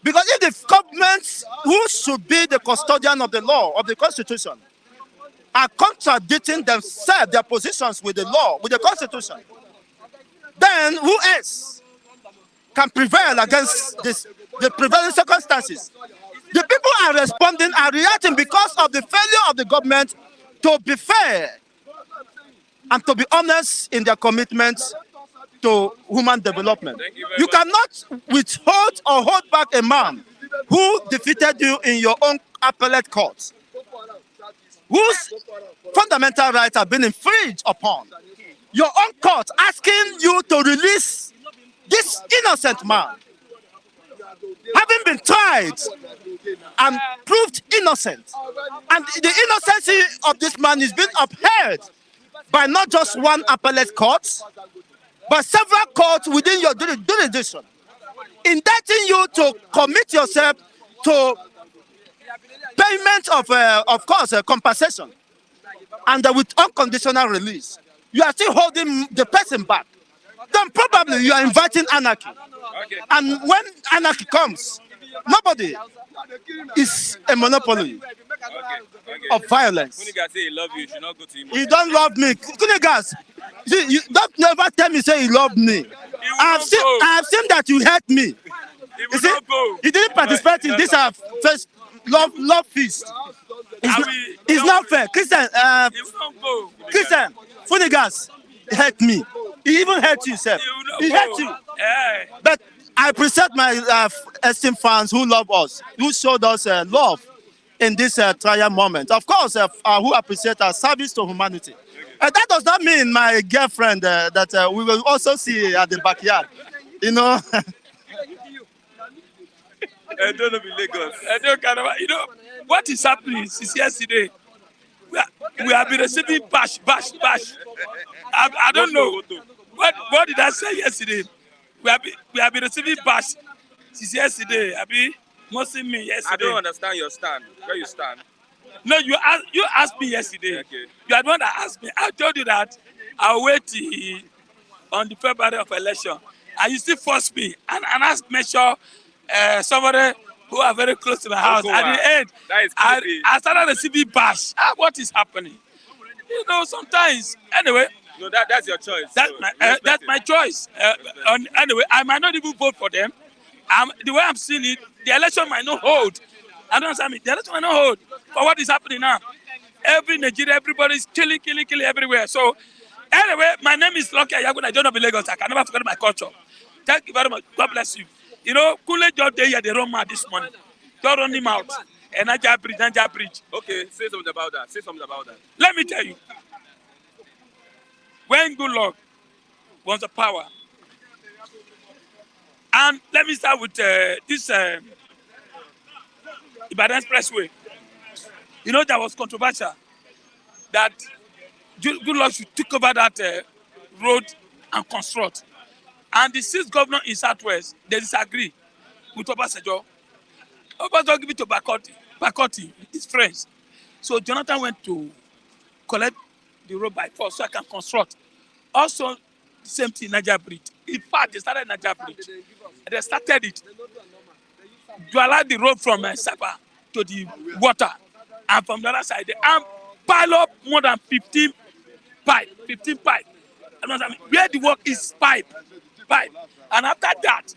Because if the governments who should be the custodian of the law, of the constitution, are contradicting themselves, their positions with the law, with the constitution, then who else can prevail against the prevailing circumstances? The people are responding, are reacting because of the failure of the government to be fair and to be honest in their commitment to human development. You cannot withhold or hold back a man who defeated you in your own appellate court, whose fundamental rights have been infringed upon. Your own court asking you to release this innocent man, having been tried and proved innocent. And the innocency of this man is being upheld by not just one appellate court, but several courts within your jurisdiction, indicting you to commit yourself to payment of course, compensation, and with unconditional release. You are still holding the person back. Then probably you are inviting anarchy. Okay. And when anarchy comes, nobody is a monopoly of violence. Kuniga say he love you, you should not go to him. He don't love me. Kunigas, see, you don't never tell me say he loved me. I have seen that you hate me. He You will see, not go. he didn't participate in this first love feast. It's not fair. Christian, He will not go. Christian, Funigas hate me. He even hate you, sir. He hate you. Yeah. But I appreciate my esteemed fans who love us, who showed us love in this trial moment. Of course, who appreciate our service to humanity. That does not mean my girlfriend that we will also see at the backyard. You know. I don't know in Lagos. I don't care. You know what is happening since yesterday? We have been receiving bash. I don't know. What did I say yesterday? We have been receiving bash since yesterday. Abi, mostly me yesterday. I don't understand your stand. Where you stand? No, you asked me yesterday. Okay. You are the one that asked me. I told you that I'll wait on the February of election. And you still force me and ask me sure somebody who are very close to my house. Okowa. At the end, That is I Kilipi. started receiving bash. What is happening? You know, sometimes. Anyway, No, that's your choice. that's so my respect that's it. my choice. Anyway, I might not even vote for them. The way I'm seeing it, the election might not hold. I don't understand me. The election might not hold for what is happening now. Every Nigeria, everybody is killing everywhere. So, anyway, my name is Lucky Ayagun. I don't know the Lagos. I can never forget my culture. Thank you very much. God bless you. You know, Kule just there, they run mad this morning. Don't run him out. And Niger Bridge. Okay, say something about that. Say something about that. Let me tell you, when good luck was the power, and let me start with this Ibadan Expressway. You know, that was controversial that good luck should take over that road and construct. And the sixth governor in Southwest, they disagree with Obasanjo. Obasanjo give it to Bakoti, his friends. So Jonathan went to collect the road by force so I can construct. Also, the same thing, Niger Bridge. In fact, they started Niger Bridge. They started it. You allow the road from Sapa to the water. And from the other side, they pile up more than 15 pipe. And where the work is pipe. And after that,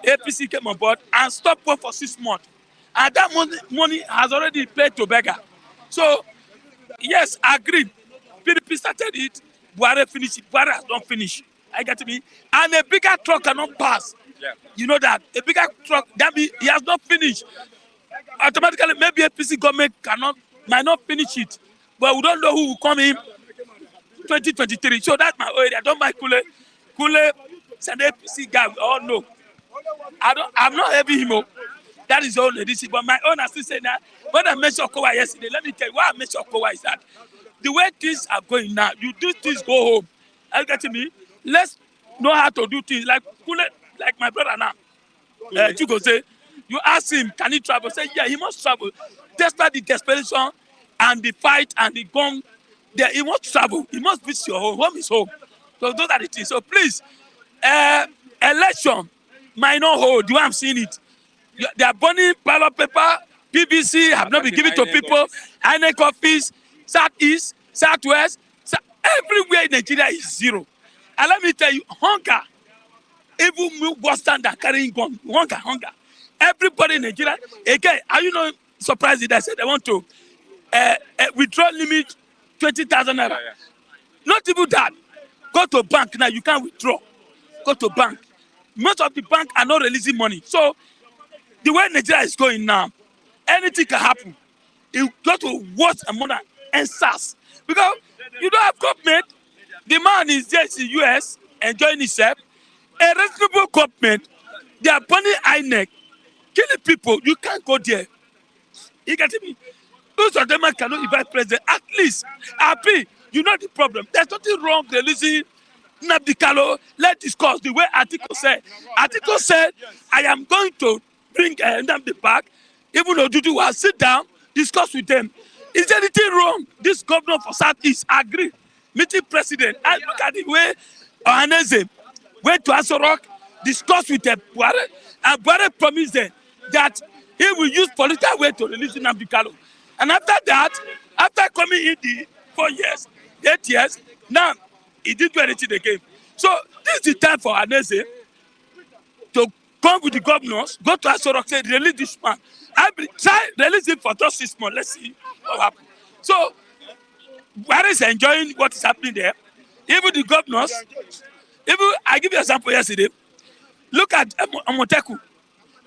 APC came on board and stopped work for 6 months. And that money has already paid to beggar. So, yes, I agree. PDP started it, Buhari finished it, Buhari has not finished. I get me? And a bigger truck cannot pass. Yeah. You know that. A bigger truck, that means he has not finished. Automatically, maybe APC government might not finish it. But we don't know who will come in 2023. So that's my area. I don't mind Kule. Kule, send APC guy, we all know. I'm not having him. That is all this. But my own, I still say that. When I mentioned Okowa yesterday, let me tell you why I mentioned Okowa is that the way things are going now, you do things, go home. Are you getting me? Let's know how to do things. Like Kule, like my brother now. Chugo say, you ask him, can he travel? Say, yeah, he must travel. Despite the desperation and the fight and the gun, he must travel. He must visit your home. Home is home. So those are the things. So please, election might not hold. The way I'm seeing it. They are burning ballot paper. PVC have not been given to people. Inec office, Southeast, Southwest, everywhere in Nigeria is zero. And let me tell you, hunger, even worse than carrying gun. Hunger. Everybody in Nigeria, again, are you not surprised that I said they want to withdraw limit 20,000 naira? Yeah. Not even that. Go to bank now, you can't withdraw. Go to bank. Most of the bank are not releasing money. So the way Nigeria is going now, anything can happen. You go to worse and more than SARS. Because you don't have government. The man is just in the US enjoying himself. A reasonable government, they are burning Inec, killing people. You can't go there. You get me? Those of them cannot invite president. At least, happy. You know the problem. There's nothing wrong releasing Nnamdi Kanu. Let's discuss the way Atiku said. Atiku said, I am going to bring Nnamdi back. Even Odudu will sit down, discuss with them. Is there anything wrong? This governor for Southeast agree. Meeting president. And look at the way Ohaneze went to Aso Rock, discussed with Buhari, and Buhari promised them that he will use political way to release Nnamdi Kanu. And after that, after coming in the 4 years, 8 years, now he didn't do anything again. So this is the time for Ohaneze to come with the governors, go to Aso Rock, say, release this man. Try release him for just 6 months. Let's see what happens. So Buhari is enjoying what is happening there. Even the governors, I give you an example yesterday. Look at Omoteku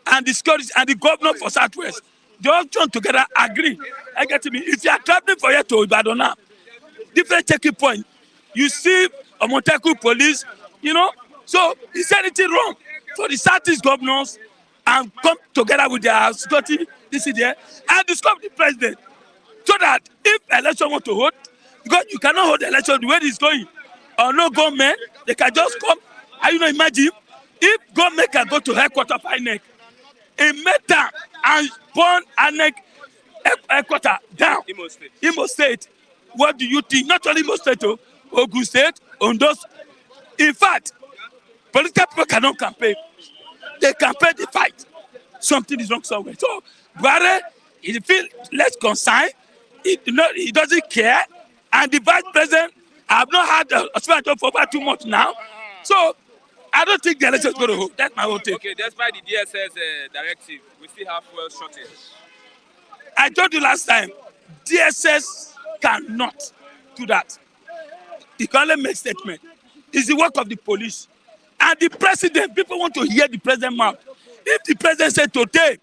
and the security and the governor for Southwest. They all joined together, agree. I get me. If you are traveling for here to Ibadan now, different checking point, you see Omoteku police, you know. So is there anything wrong for the Southeast governors and come together with their security, this is there, and discover the president, so that if election want to hold, because you cannot hold the election the way it's going, or no government, they can just come. Are you not imagine if government can go to headquarters of Inec in Meta and burn Inec quarter down. Imo State. What do you think? Not only Imo State, Ogun State, Ondo. In fact, political people cannot campaign. They campaign the fight. Something is wrong somewhere. So, Buhari, he feel less concerned. He doesn't care. And the vice president, I have not had a job for about 2 months now. So, I don't think the election is going to hold. That's my own take. Okay, despite the DSS directive, we still have fuel shortage. I told you last time, DSS cannot do that. He can only make statement. It's the work of the police. And the president, people want to hear the president mouth. If the president said today,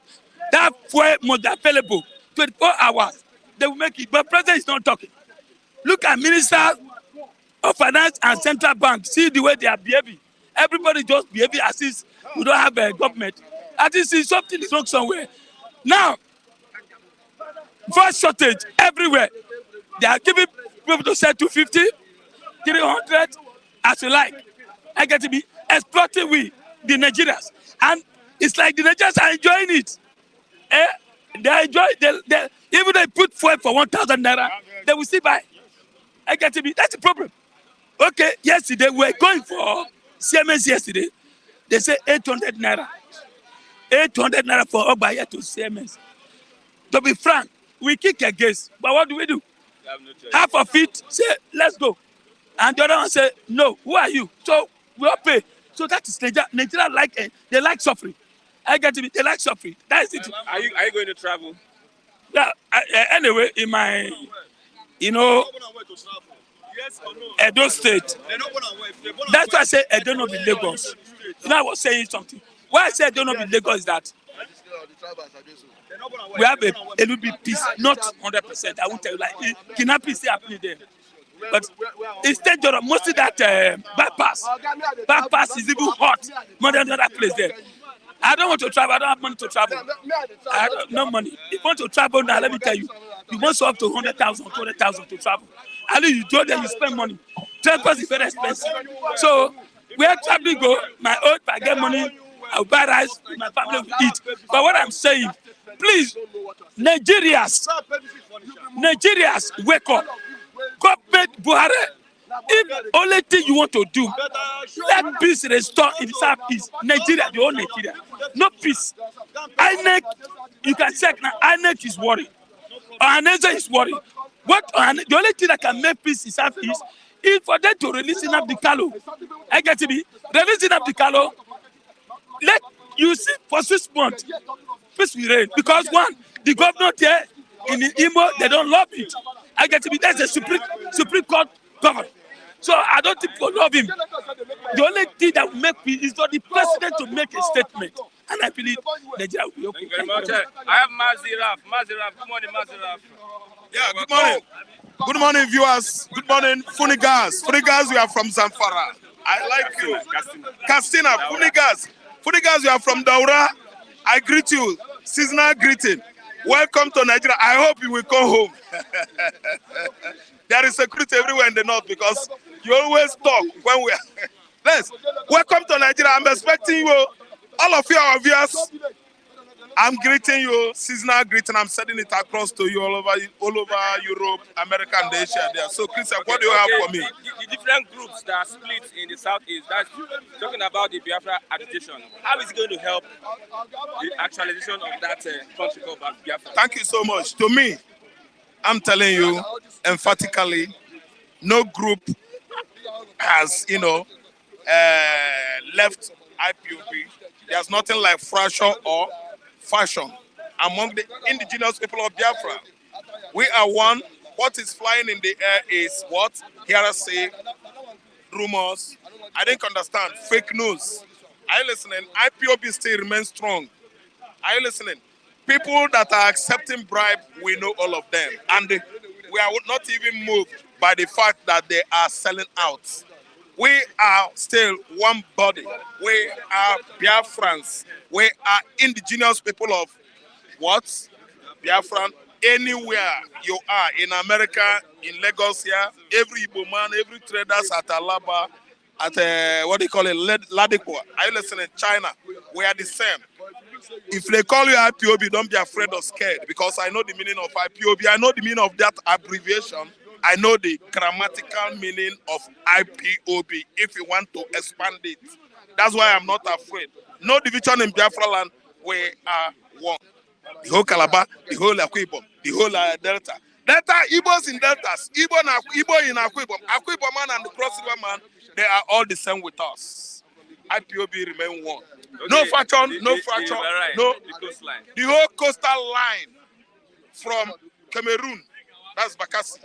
that fuel must be available 24 hours, they will make it. But the president is not talking. Look at Minister of Finance and Central Bank. See the way they are behaving. Everybody just behaving as if we don't have a government. As if something is wrong somewhere. Now, fuel shortage everywhere. They are giving people to sell 250, 300, as you like. I get to be exploiting the Nigerians. And it's like the Nigerians are enjoying it. They enjoy it. Even they put fuel for 1,000 naira, they will still buy. I get to be. That's the problem. Okay, yesterday we were going for CMS yesterday. They say 800 naira. 800 naira for Ogbaya to CMS. To be frank, we kick against. But what do? No Half of it say, let's go. And the other one say, no, who are you? So we all pay. So that is Nigeria. Nigeria they like suffering. I get to be, they like suffering. That is it. Are you going to travel? Yeah. Anyway, in my, Edo State. That's why I say Edo not be Lagos. I was saying something. Why I say Edo not be Lagos is that we have a little bit peace, not 100%. I won't tell you, like kidnapping is still happening there. But instead of mostly that bypass is even hot more than other place there. I don't want to travel. I don't have money to travel. I have no money. If you want to travel now, let me tell you, you want to up to 100,000, 200,000 to travel. And you do that, you spend money. Transport is very expensive. So where traveling go, my own, if I get money, I'll buy rice, my family will eat. But what I'm saying, please, Nigerians, wake up. Government Buhari, if only thing you want to do, let peace restore in the Southeast. Nigeria, the whole Nigeria. No peace. Inec, you can check now, Inec is worried. Ohaneze is worried. The only thing that can make peace in Southeast is for them to release Nnamdi Kanu. I get to be release Nnamdi Kanu. Let you see for 6 months, peace will reign. Because one, the governor there in Imo, they don't love it. I get to be that's a Supreme Court governor. So I don't think people love him. The only thing that will make peace is for the president to make a statement. And I believe Nigeria will be okay. Thank you very much. I have Maziraf. Good morning, Maziraf. Yeah, good morning. Good morning, viewers. Good morning, Funigas. Funigas, we are from Zamfara. I like you. Castina, Funigas. Funigas, we are from Daura. I greet you. Seasonal greeting. Welcome to Nigeria. I hope you will come home. There is security everywhere in the north because you always talk when we are. Welcome to Nigeria. I'm expecting you, all of you, our viewers. I'm greeting you, seasonal greeting. I'm sending it across to you all over Europe, America, and Asia there. So, Christian, what do you have for me? The different groups that are split in the Southeast, that's talking about the Biafra agitation. How is it going to help the actualization of that country called Biafra? Thank you so much. To me, I'm telling you emphatically, no group has, left IPOB. There's nothing like fracture or fashion among the indigenous people of Biafra. We are one. What is flying in the air is what? Hearsay, rumors. I didn't understand. Fake news. Are you listening? IPOB still remains strong. Are you listening? People that are accepting bribe, we know all of them. And we are not even moved by the fact that they are selling out. We are still one body. We are Biafrans. We are indigenous people of what? Biafran. Anywhere you are, in America, in Lagos here, every Igbo man, every traders at Alaba, at Ladikwa. Are you listening? China, we are the same. If they call you IPOB, don't be afraid or scared, because I know the meaning of IPOB. I know the meaning of that abbreviation. I know the grammatical meaning of IPOB. If you want to expand it, that's why I'm not afraid. No division in Biafra land. We are one. The whole Calabar, the whole Akwa Ibom, the whole Delta. Delta, Igbos in Deltas, Igbo in Akwa Ibom. Akwa Ibom man and the Cross River man, they are all the same with us. IPOB remain one. Okay. No faction, no fraction, no. The whole coastal line from Cameroon, that's Bakassi,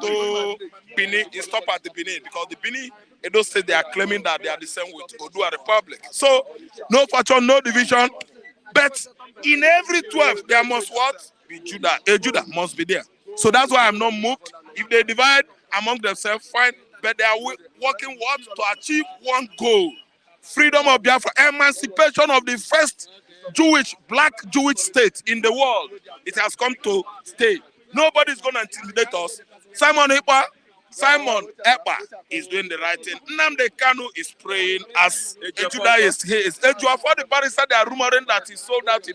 to Benin, is stop at the Benin, because the Benin, Edo State, they are claiming that they are the same with Odua Republic. So, no faction, no division, but in every 12, there must what? Be Judah. A Judah must be there. So that's why I'm not moved. If they divide among themselves, fine, but they are working what? To achieve one goal. Freedom of Biafra, emancipation of the first black Jewish state in the world. It has come to stay. Nobody's going to intimidate us. Simon Ekpa is doing the right thing. Nnamdi Kanu is praying as Judah is here. For the barrister, they are rumoring that he sold out.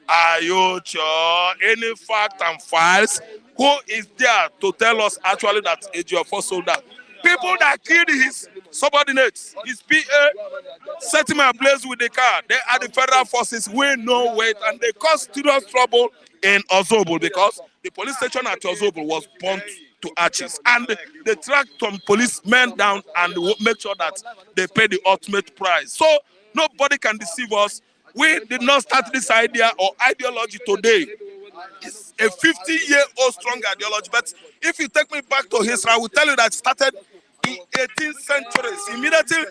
Are you sure? Any fact and files? Who is there to tell us actually that Ejiofor sold out? People that killed his subordinates, his PA, set him ablaze with the car. They are the federal forces. We know wait, and they caused serious trouble in Ozobel, because the police station at Ozobel was burnt to ashes, and they tracked some policemen down and make sure that they pay the ultimate price. So nobody can deceive us. We did not start this idea or ideology today. It's a 50-year-old strong ideology. But if you take me back to history, I will tell you that it started in 18th century. Immediately,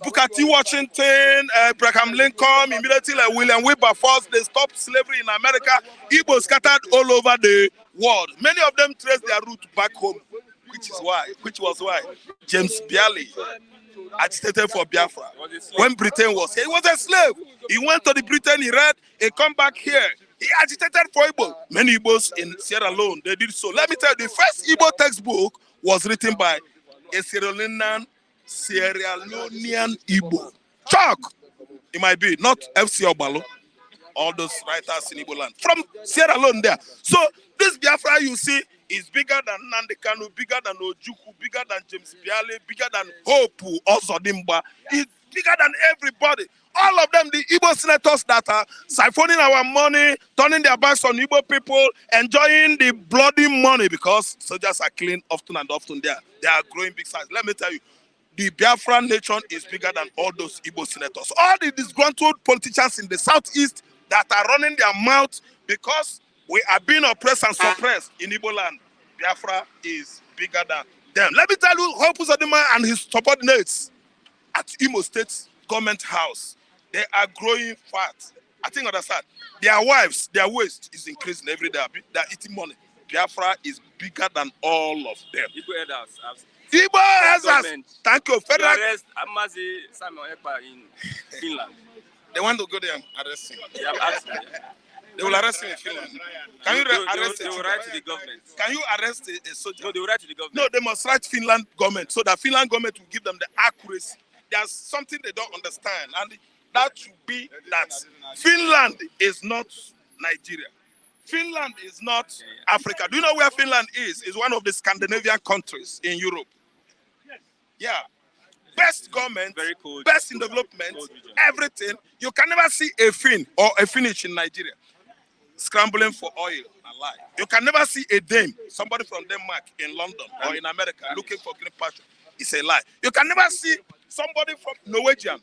Booker T. Washington, Abraham Lincoln, immediately William Wilberforce, they stopped slavery in America. Igbo scattered all over the world. Many of them traced their route back home, which was why James Bialy agitated for Biafra. When Britain was here, he was a slave. He went to the Britain, he read, he come back here. He agitated for Igbo. Many Igbos in Sierra Leone, they did so. Let me tell you, the first Igbo textbook was written by a Sierra Leonean Igbo. Chalk, it might be, not FC Obalo, all those writers in Igbo land. From Sierra Leone there. So this Biafra you see is bigger than Nnamdi Kanu, bigger than Ojukwu, bigger than James Bialy, bigger than Hope Ozodimba. It's bigger than everybody. All of them, the Igbo senators that are siphoning our money, turning their backs on Igbo people, enjoying the bloody money, because soldiers are killing often and often there. They are growing big size. Let me tell you, the Biafran nation is bigger than all those Igbo senators. All the disgruntled politicians in the southeast that are running their mouth because we are being oppressed and suppressed in Igbo land. Biafra is bigger than them. Let me tell you, Hope Uzodimma and his subordinates at Imo State government house, they are growing fat. I think understand. Their wives, their waist is increasing every day. They're eating money. Biafra is bigger than all of them. Igbo elders. Thank you. Federal. Arrest Amazi Simon Ekpa in Finland. They want to go there and arrest him. They will arrest him in Finland. Can you arrest him? They will write to the government. Can you arrest a soldier? No, they will write to the government. No, they must write Finland government so that Finland government will give them the accuracy. There's something they don't understand, and that should be that Finland is not Nigeria. Finland is not Africa. Do you know where Finland is? It's one of the Scandinavian countries in Europe. Yeah. Best government, very cold, best in development, everything. You can never see a Finn or a Finnish in Nigeria scrambling for oil and life. You can never see a Dane, somebody from Denmark in London or in America looking for green pasture. It's a lie. You can never see somebody from Norwegian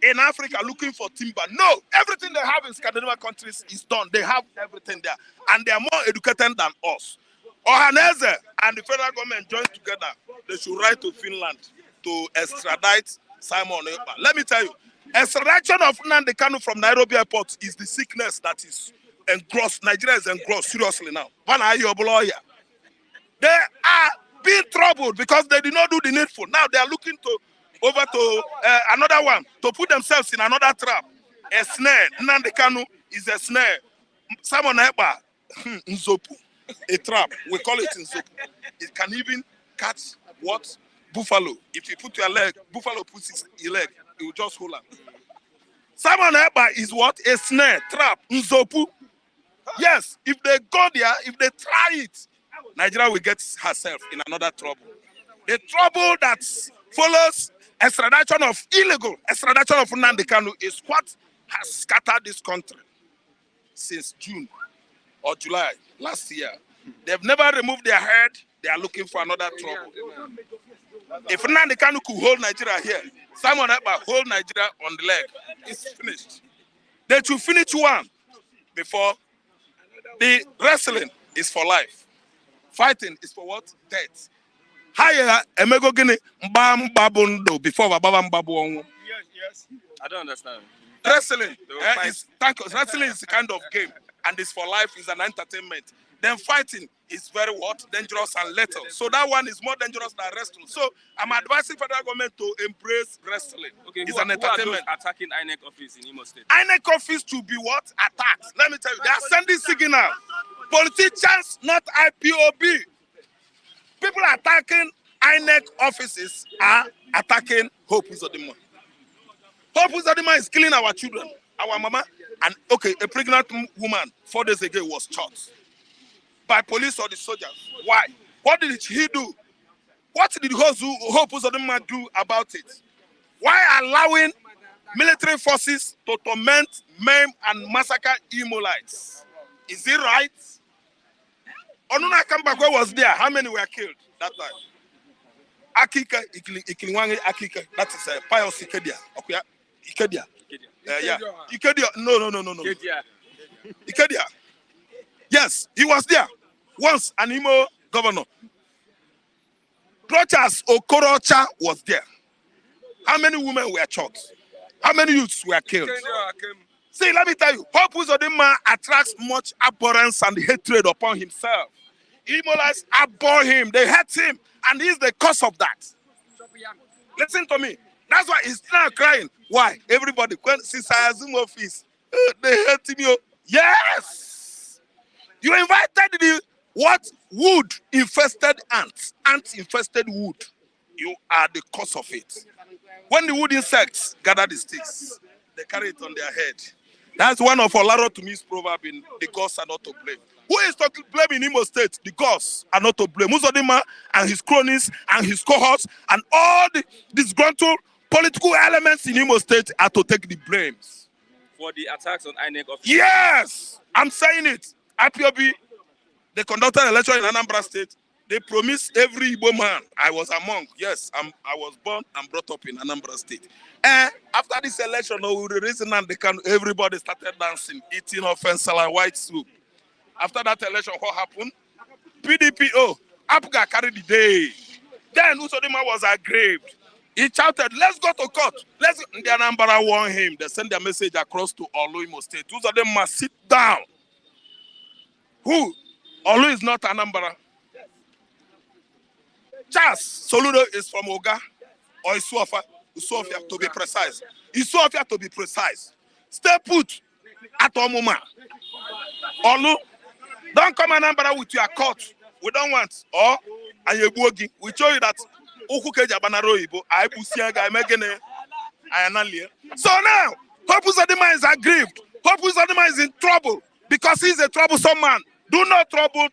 in Africa looking for timber. No, everything they have in Scandinavian countries is done. They have everything there. And they are more educated than us. Ohaneze and the federal government joined together. They should write to Finland to extradite Simon Ekpa. Let me tell you, extradition of Nnamdi Kanu from Nairobi airport is the sickness that is engrossed. Nigeria is engrossed seriously now. They are being troubled because they did not do the needful. Now they are looking over to another one to put themselves in another trap. A snare. Nnamdi Kanu is a snare. Simon Ekpa, Nzopu, a trap. We call it Nzopu. It can even catch what? Buffalo. If you put your leg, buffalo puts his leg, it will just hold on. Simon Ekpa is what? A snare, trap, nzopu. Yes, if they go there, if they try it, Nigeria will get herself in another trouble. The trouble that follows extradition of illegal extradition of Nnamdi Kanu is what has scattered this country since June or July last year. They've never removed their head. They are looking for another trouble. If Nnamdi Kanu could hold Nigeria here, Simon Ekpa hold Nigeria on the leg, it's finished. They should finish one before the wrestling is for life. Fighting is for what? Death. Higher emego gini mbam babundo before babam babu. Yes. I don't understand. Wrestling wrestling is a kind of game, and it's for life, is an entertainment. Then fighting is very what? Dangerous and lethal. So that one is more dangerous than wrestling. So I'm advising federal government to embrace wrestling. Okay, it's an entertainment. Who are attacking Inec office in Imo State? Inec office to be what? Attacked. Let me tell you, they are sending signal. Politicians, not IPOB. People attacking INEC offices are attacking Hope Uzodinma. Hope Uzodinma is killing our children, our mama. And okay, a pregnant woman 4 days ago was shot by police or the soldiers. Why? What did he do? What did Hope Uzodinma do about it? Why allowing military forces to torment, maim, and massacre Imolites? Is it right? Onuna Kambakwe was there. How many were killed that time? Akika, Ikilinwange Akika. That is Pius Ikedia. Okay, Ikedia. Yeah. Ikedia. No. Ikedia. Yes, he was there. Once an Imo governor. Rochas Okorocha was there. How many women were shot? How many youths were killed? See, let me tell you, Hope Uzodinma attracts much abhorrence and hatred upon himself. Imolites abhor him, they hate him, and he's the cause of that. Listen to me. That's why he's now crying. Why? Everybody, since I assume office, they hate him. Yes! You invited the what? Wood-infested ants. Ant-infested wood. You are the cause of it. When the wood insects gather the sticks, they carry it on their head. That's one of Olaro to me's proverb in the gods are not to blame. Who is to blame in Imo State? The gods are not to blame. Uzodinma and his cronies and his cohorts and all the disgruntled political elements in Imo State are to take the blames. For the attacks on INEC office? Yes! I'm saying it. IPOB, they conducted an election in Anambra State. They promised every Igbo man, I was among, yes, I was born and brought up in Anambra State. And after this election, with the reason and everybody started dancing, eating offensive and white soup. After that election, what happened? PDPO, Apga carried the day. Then Uzodinma was aggrieved. He shouted, let's go to court. The Anambra warned him. They sent their message across to Olu Imo State. Uzodinma, sit down. Who? Olu is not Anambra. Charles Soludo is from Oga or Isuofia to be precise. Isuofia to be precise. Stay put at Omuma. Olu, don't come Anambra with your court. We don't want. Or Ayebuogi. We show you that Ukukeja Banaro Ibo, Aibusiaga, Megene, Ayanalia. So now, Hope Uzodinma is aggrieved. Hope Uzodinma is in trouble because he's a troublesome man. Do not trouble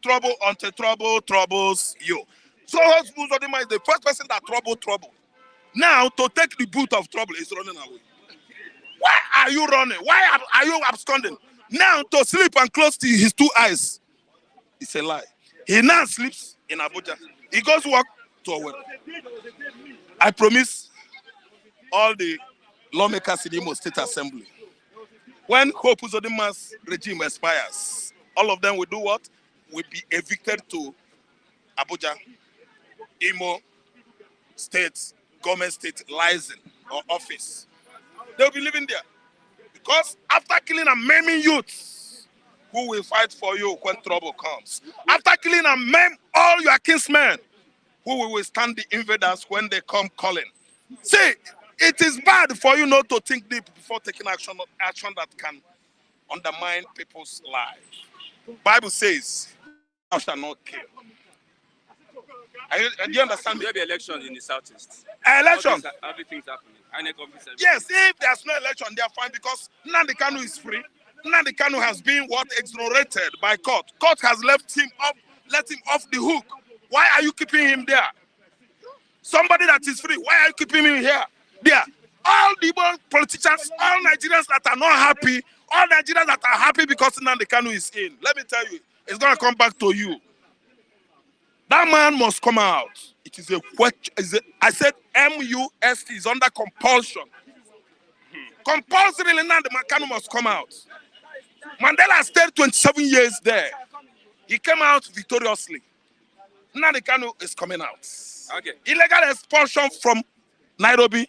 until trouble troubles you. So Hope Uzodinma is the first person that trouble. Now, to take the boot of trouble is running away. Why are you running? Why are you absconding? Now, to sleep and close his two eyes, it's a lie. He now sleeps in Abuja. He goes to work to Owerri. I promise all the lawmakers in the Imo State Assembly, when Hope Uzodinma's regime expires, all of them will do what? Will be evicted to Abuja, Imo State, government state license or office. They'll be living there. Because after killing and maiming youths, who will fight for you when trouble comes? After killing and maim all your kinsmen, who will withstand the invaders when they come calling? See, it is bad for you not to think deep before taking action that can undermine people's lives. Bible says, thou shalt not kill. Do you understand me? There will be elections in the southeast. Election. Everything's happening. Inec office. Yes, if there's no election, they are fine because Nnamdi Kanu is free. Nnamdi Kanu has been exonerated by court. Court has let him off the hook. Why are you keeping him there? Somebody that is free, why are you keeping him here? There. All the politicians, all Nigerians that are not happy, all Nigerians that are happy because Nnamdi Kanu is in. Let me tell you, it's going to come back to you. That man must come out. It is a question. I said MUST is under compulsion. Compulsorily, Nnamdi Kanu must come out. Mandela stayed 27 years there. He came out victoriously. Nnamdi Kanu is coming out. Okay. Illegal expulsion from Nairobi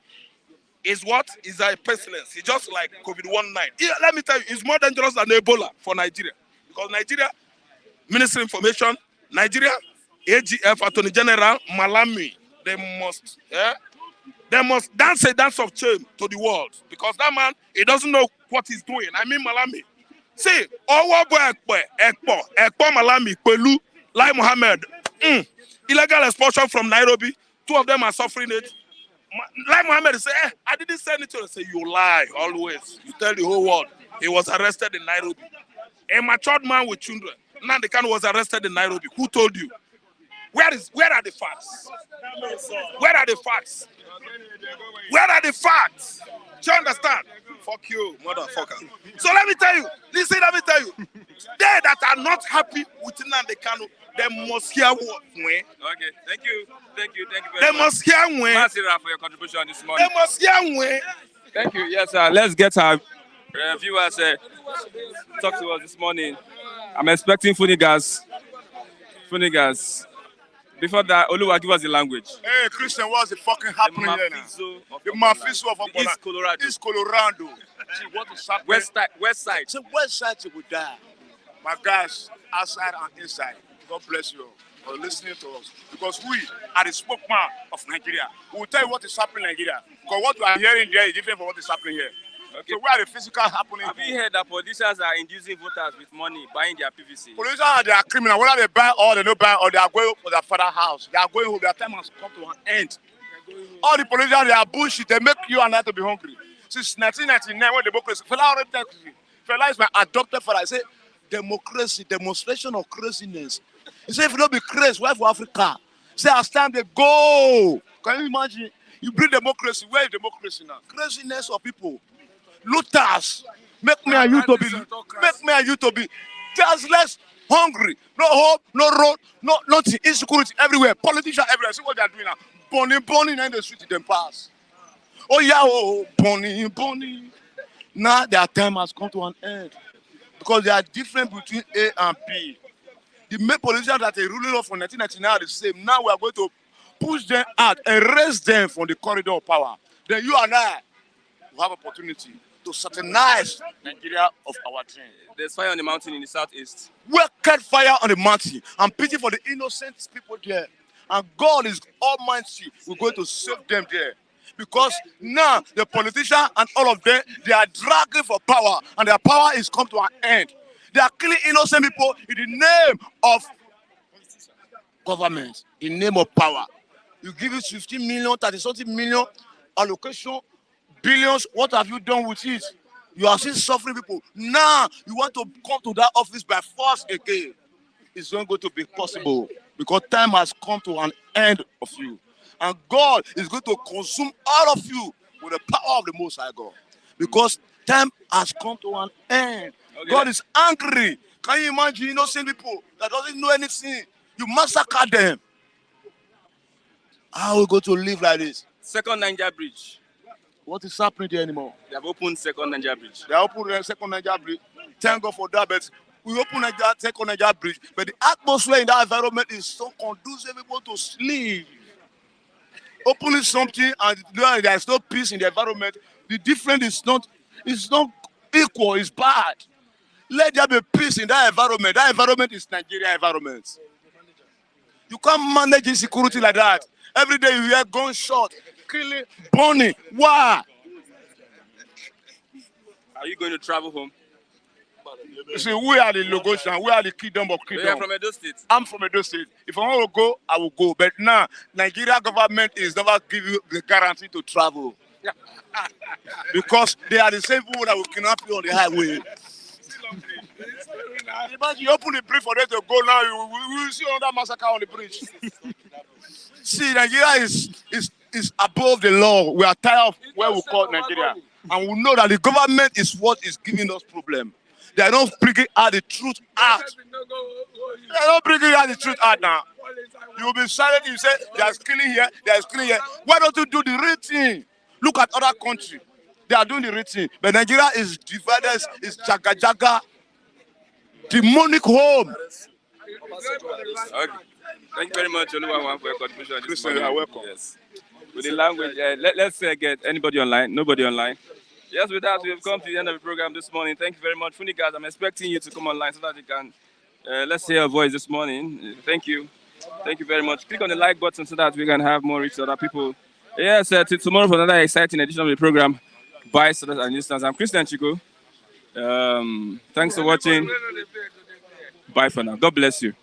is what? Is a pestilence. It's just like COVID-19. Let me tell you, it's more dangerous than Ebola for Nigeria. Because Nigeria, Ministry of Information, Nigeria, AGF, Attorney General, Malami, they must dance a dance of shame to the world. Because that man, he doesn't know what he's doing. I mean Malami. See, Ekpo Malami, Pelu, Lai Mohammed, illegal expulsion from Nairobi. Two of them are suffering it. Lai Mohammed say, I didn't send it to you. Say, you lie always. You tell the whole world. He was arrested in Nairobi. A matured man with children. Nnamdi Kanu was arrested in Nairobi. Who told you? Where are the facts? Where are the facts? Where are the facts? Do you understand? Fuck you, motherfucker. So let me tell you. Listen, let me tell you. They that are not happy with Nnamdi Kanu, they must hear what. Okay, thank you very much. They must hear when. Masira for your contribution this morning. They must hear when. Thank you. Yes, sir. Let's get our viewers talk to us this morning. I'm expecting Funigas. Before that, Oluwa, give us the language. Hey, Christian, what's the fucking happening here now? The Mafizo of East Colorado. East Colorado. See what is happening? West side. So west side will die. My guys, outside and inside, God bless you for listening to us. Because we are the spokesman of Nigeria. We will tell you what is happening in Nigeria. Because what we are hearing there is different from what is happening here. Okay. So where are the physical happening? Have you heard that politicians are inducing voters with money, buying their PVC? Politicians they are criminal. Whether they buy or they don't buy or they are going for their father's house. They are going home. Their time has come to an end. All the politicians, they are bullshit. They make you and I to be hungry. Since 1999, when democracy, Fela already tells you. Fela is my adopted father. I say, democracy, demonstration of craziness. He said, if you don't be crazy, why for Africa? He said, as time they go. Can you imagine? You bring democracy. Where is democracy now? Craziness of people. Looters. Make me and you to be just less hungry. No hope, no road, no nothing. Insecurity everywhere. Politicians everywhere. See what they are doing now. Burning in the street, them pass. Oh yeah, burning. Now their time has come to an end. Because there are difference between A and B. The main politicians that are ruling off from 1999 are the same. Now we are going to push them out, erase them from the corridor of power. Then you and I will have opportunity to satanize Nigeria of our dream. There's fire on the mountain in the southeast. We catch fire on the mountain and pity for the innocent people there. And God is almighty. We're going to save them there. Because now the politicians and all of them, they are dragging for power and their power is come to an end. They are killing innocent people in the name of government, in the name of power. You give it 15 million, 30-something million allocation, billions. What have you done with it? You are still suffering people. Now you want to come to that office by force again. It's not going to be possible because time has come to an end of you. And God is going to consume all of you with the power of the Most High God. Because time has come to an end. Okay. God is angry. Can you imagine innocent people that doesn't know anything? You massacre them. How are we going to live like this? Second Niger Bridge. What is happening there anymore? They have opened Second Niger Bridge. They have opened Second Niger Bridge. Thank God for that, but we open Second Niger Bridge, but the atmosphere in that environment is so conducive people to sleep. Opening something and there is no peace in the environment. The difference is not equal, it's bad. Let there be peace in that environment. That environment is Nigeria environment. You can't manage insecurity like that. Every day you hear gunshot, killing, burning. Why? Are you going to travel home? You see, we are the Lagosian, we are the kingdom of You are kingdom. from Edo State. I'm from Edo State. If I want to go, I will go. But now, Nigeria government is never give you the guarantee to travel. Because they are the same people that will kidnap you on the highway. Imagine you open the bridge for them to go now, we will see another massacre on the bridge. See, Nigeria is above the law. We are tired of where we call Nigeria. And we know that the government is what is giving us problem. They are not bringing out the truth out. They are not bringing out the truth out now. You will be silent if you say, there's killing here, there's killing here. Why don't you do the real thing? Look at other countries. They are doing the real thing. But Nigeria is divided, is jaga jaga. Demonic home. Okay. Thank you very much, Oluwawan, for your contribution. Christian, you are welcome. Yes. With the language, let's get anybody online. Nobody online. Yes, with that, we have come to the end of the program this morning. Thank you very much. Funny guys, I'm expecting you to come online so that you can, let's hear your voice this morning. Thank you. Thank you very much. Click on the like button so that we can have more reach to other people. Yes, till tomorrow for another exciting edition of the program. Bye, Southern and Eastern. I'm Christian Chico. Thanks for watching. Bye for now. God bless you.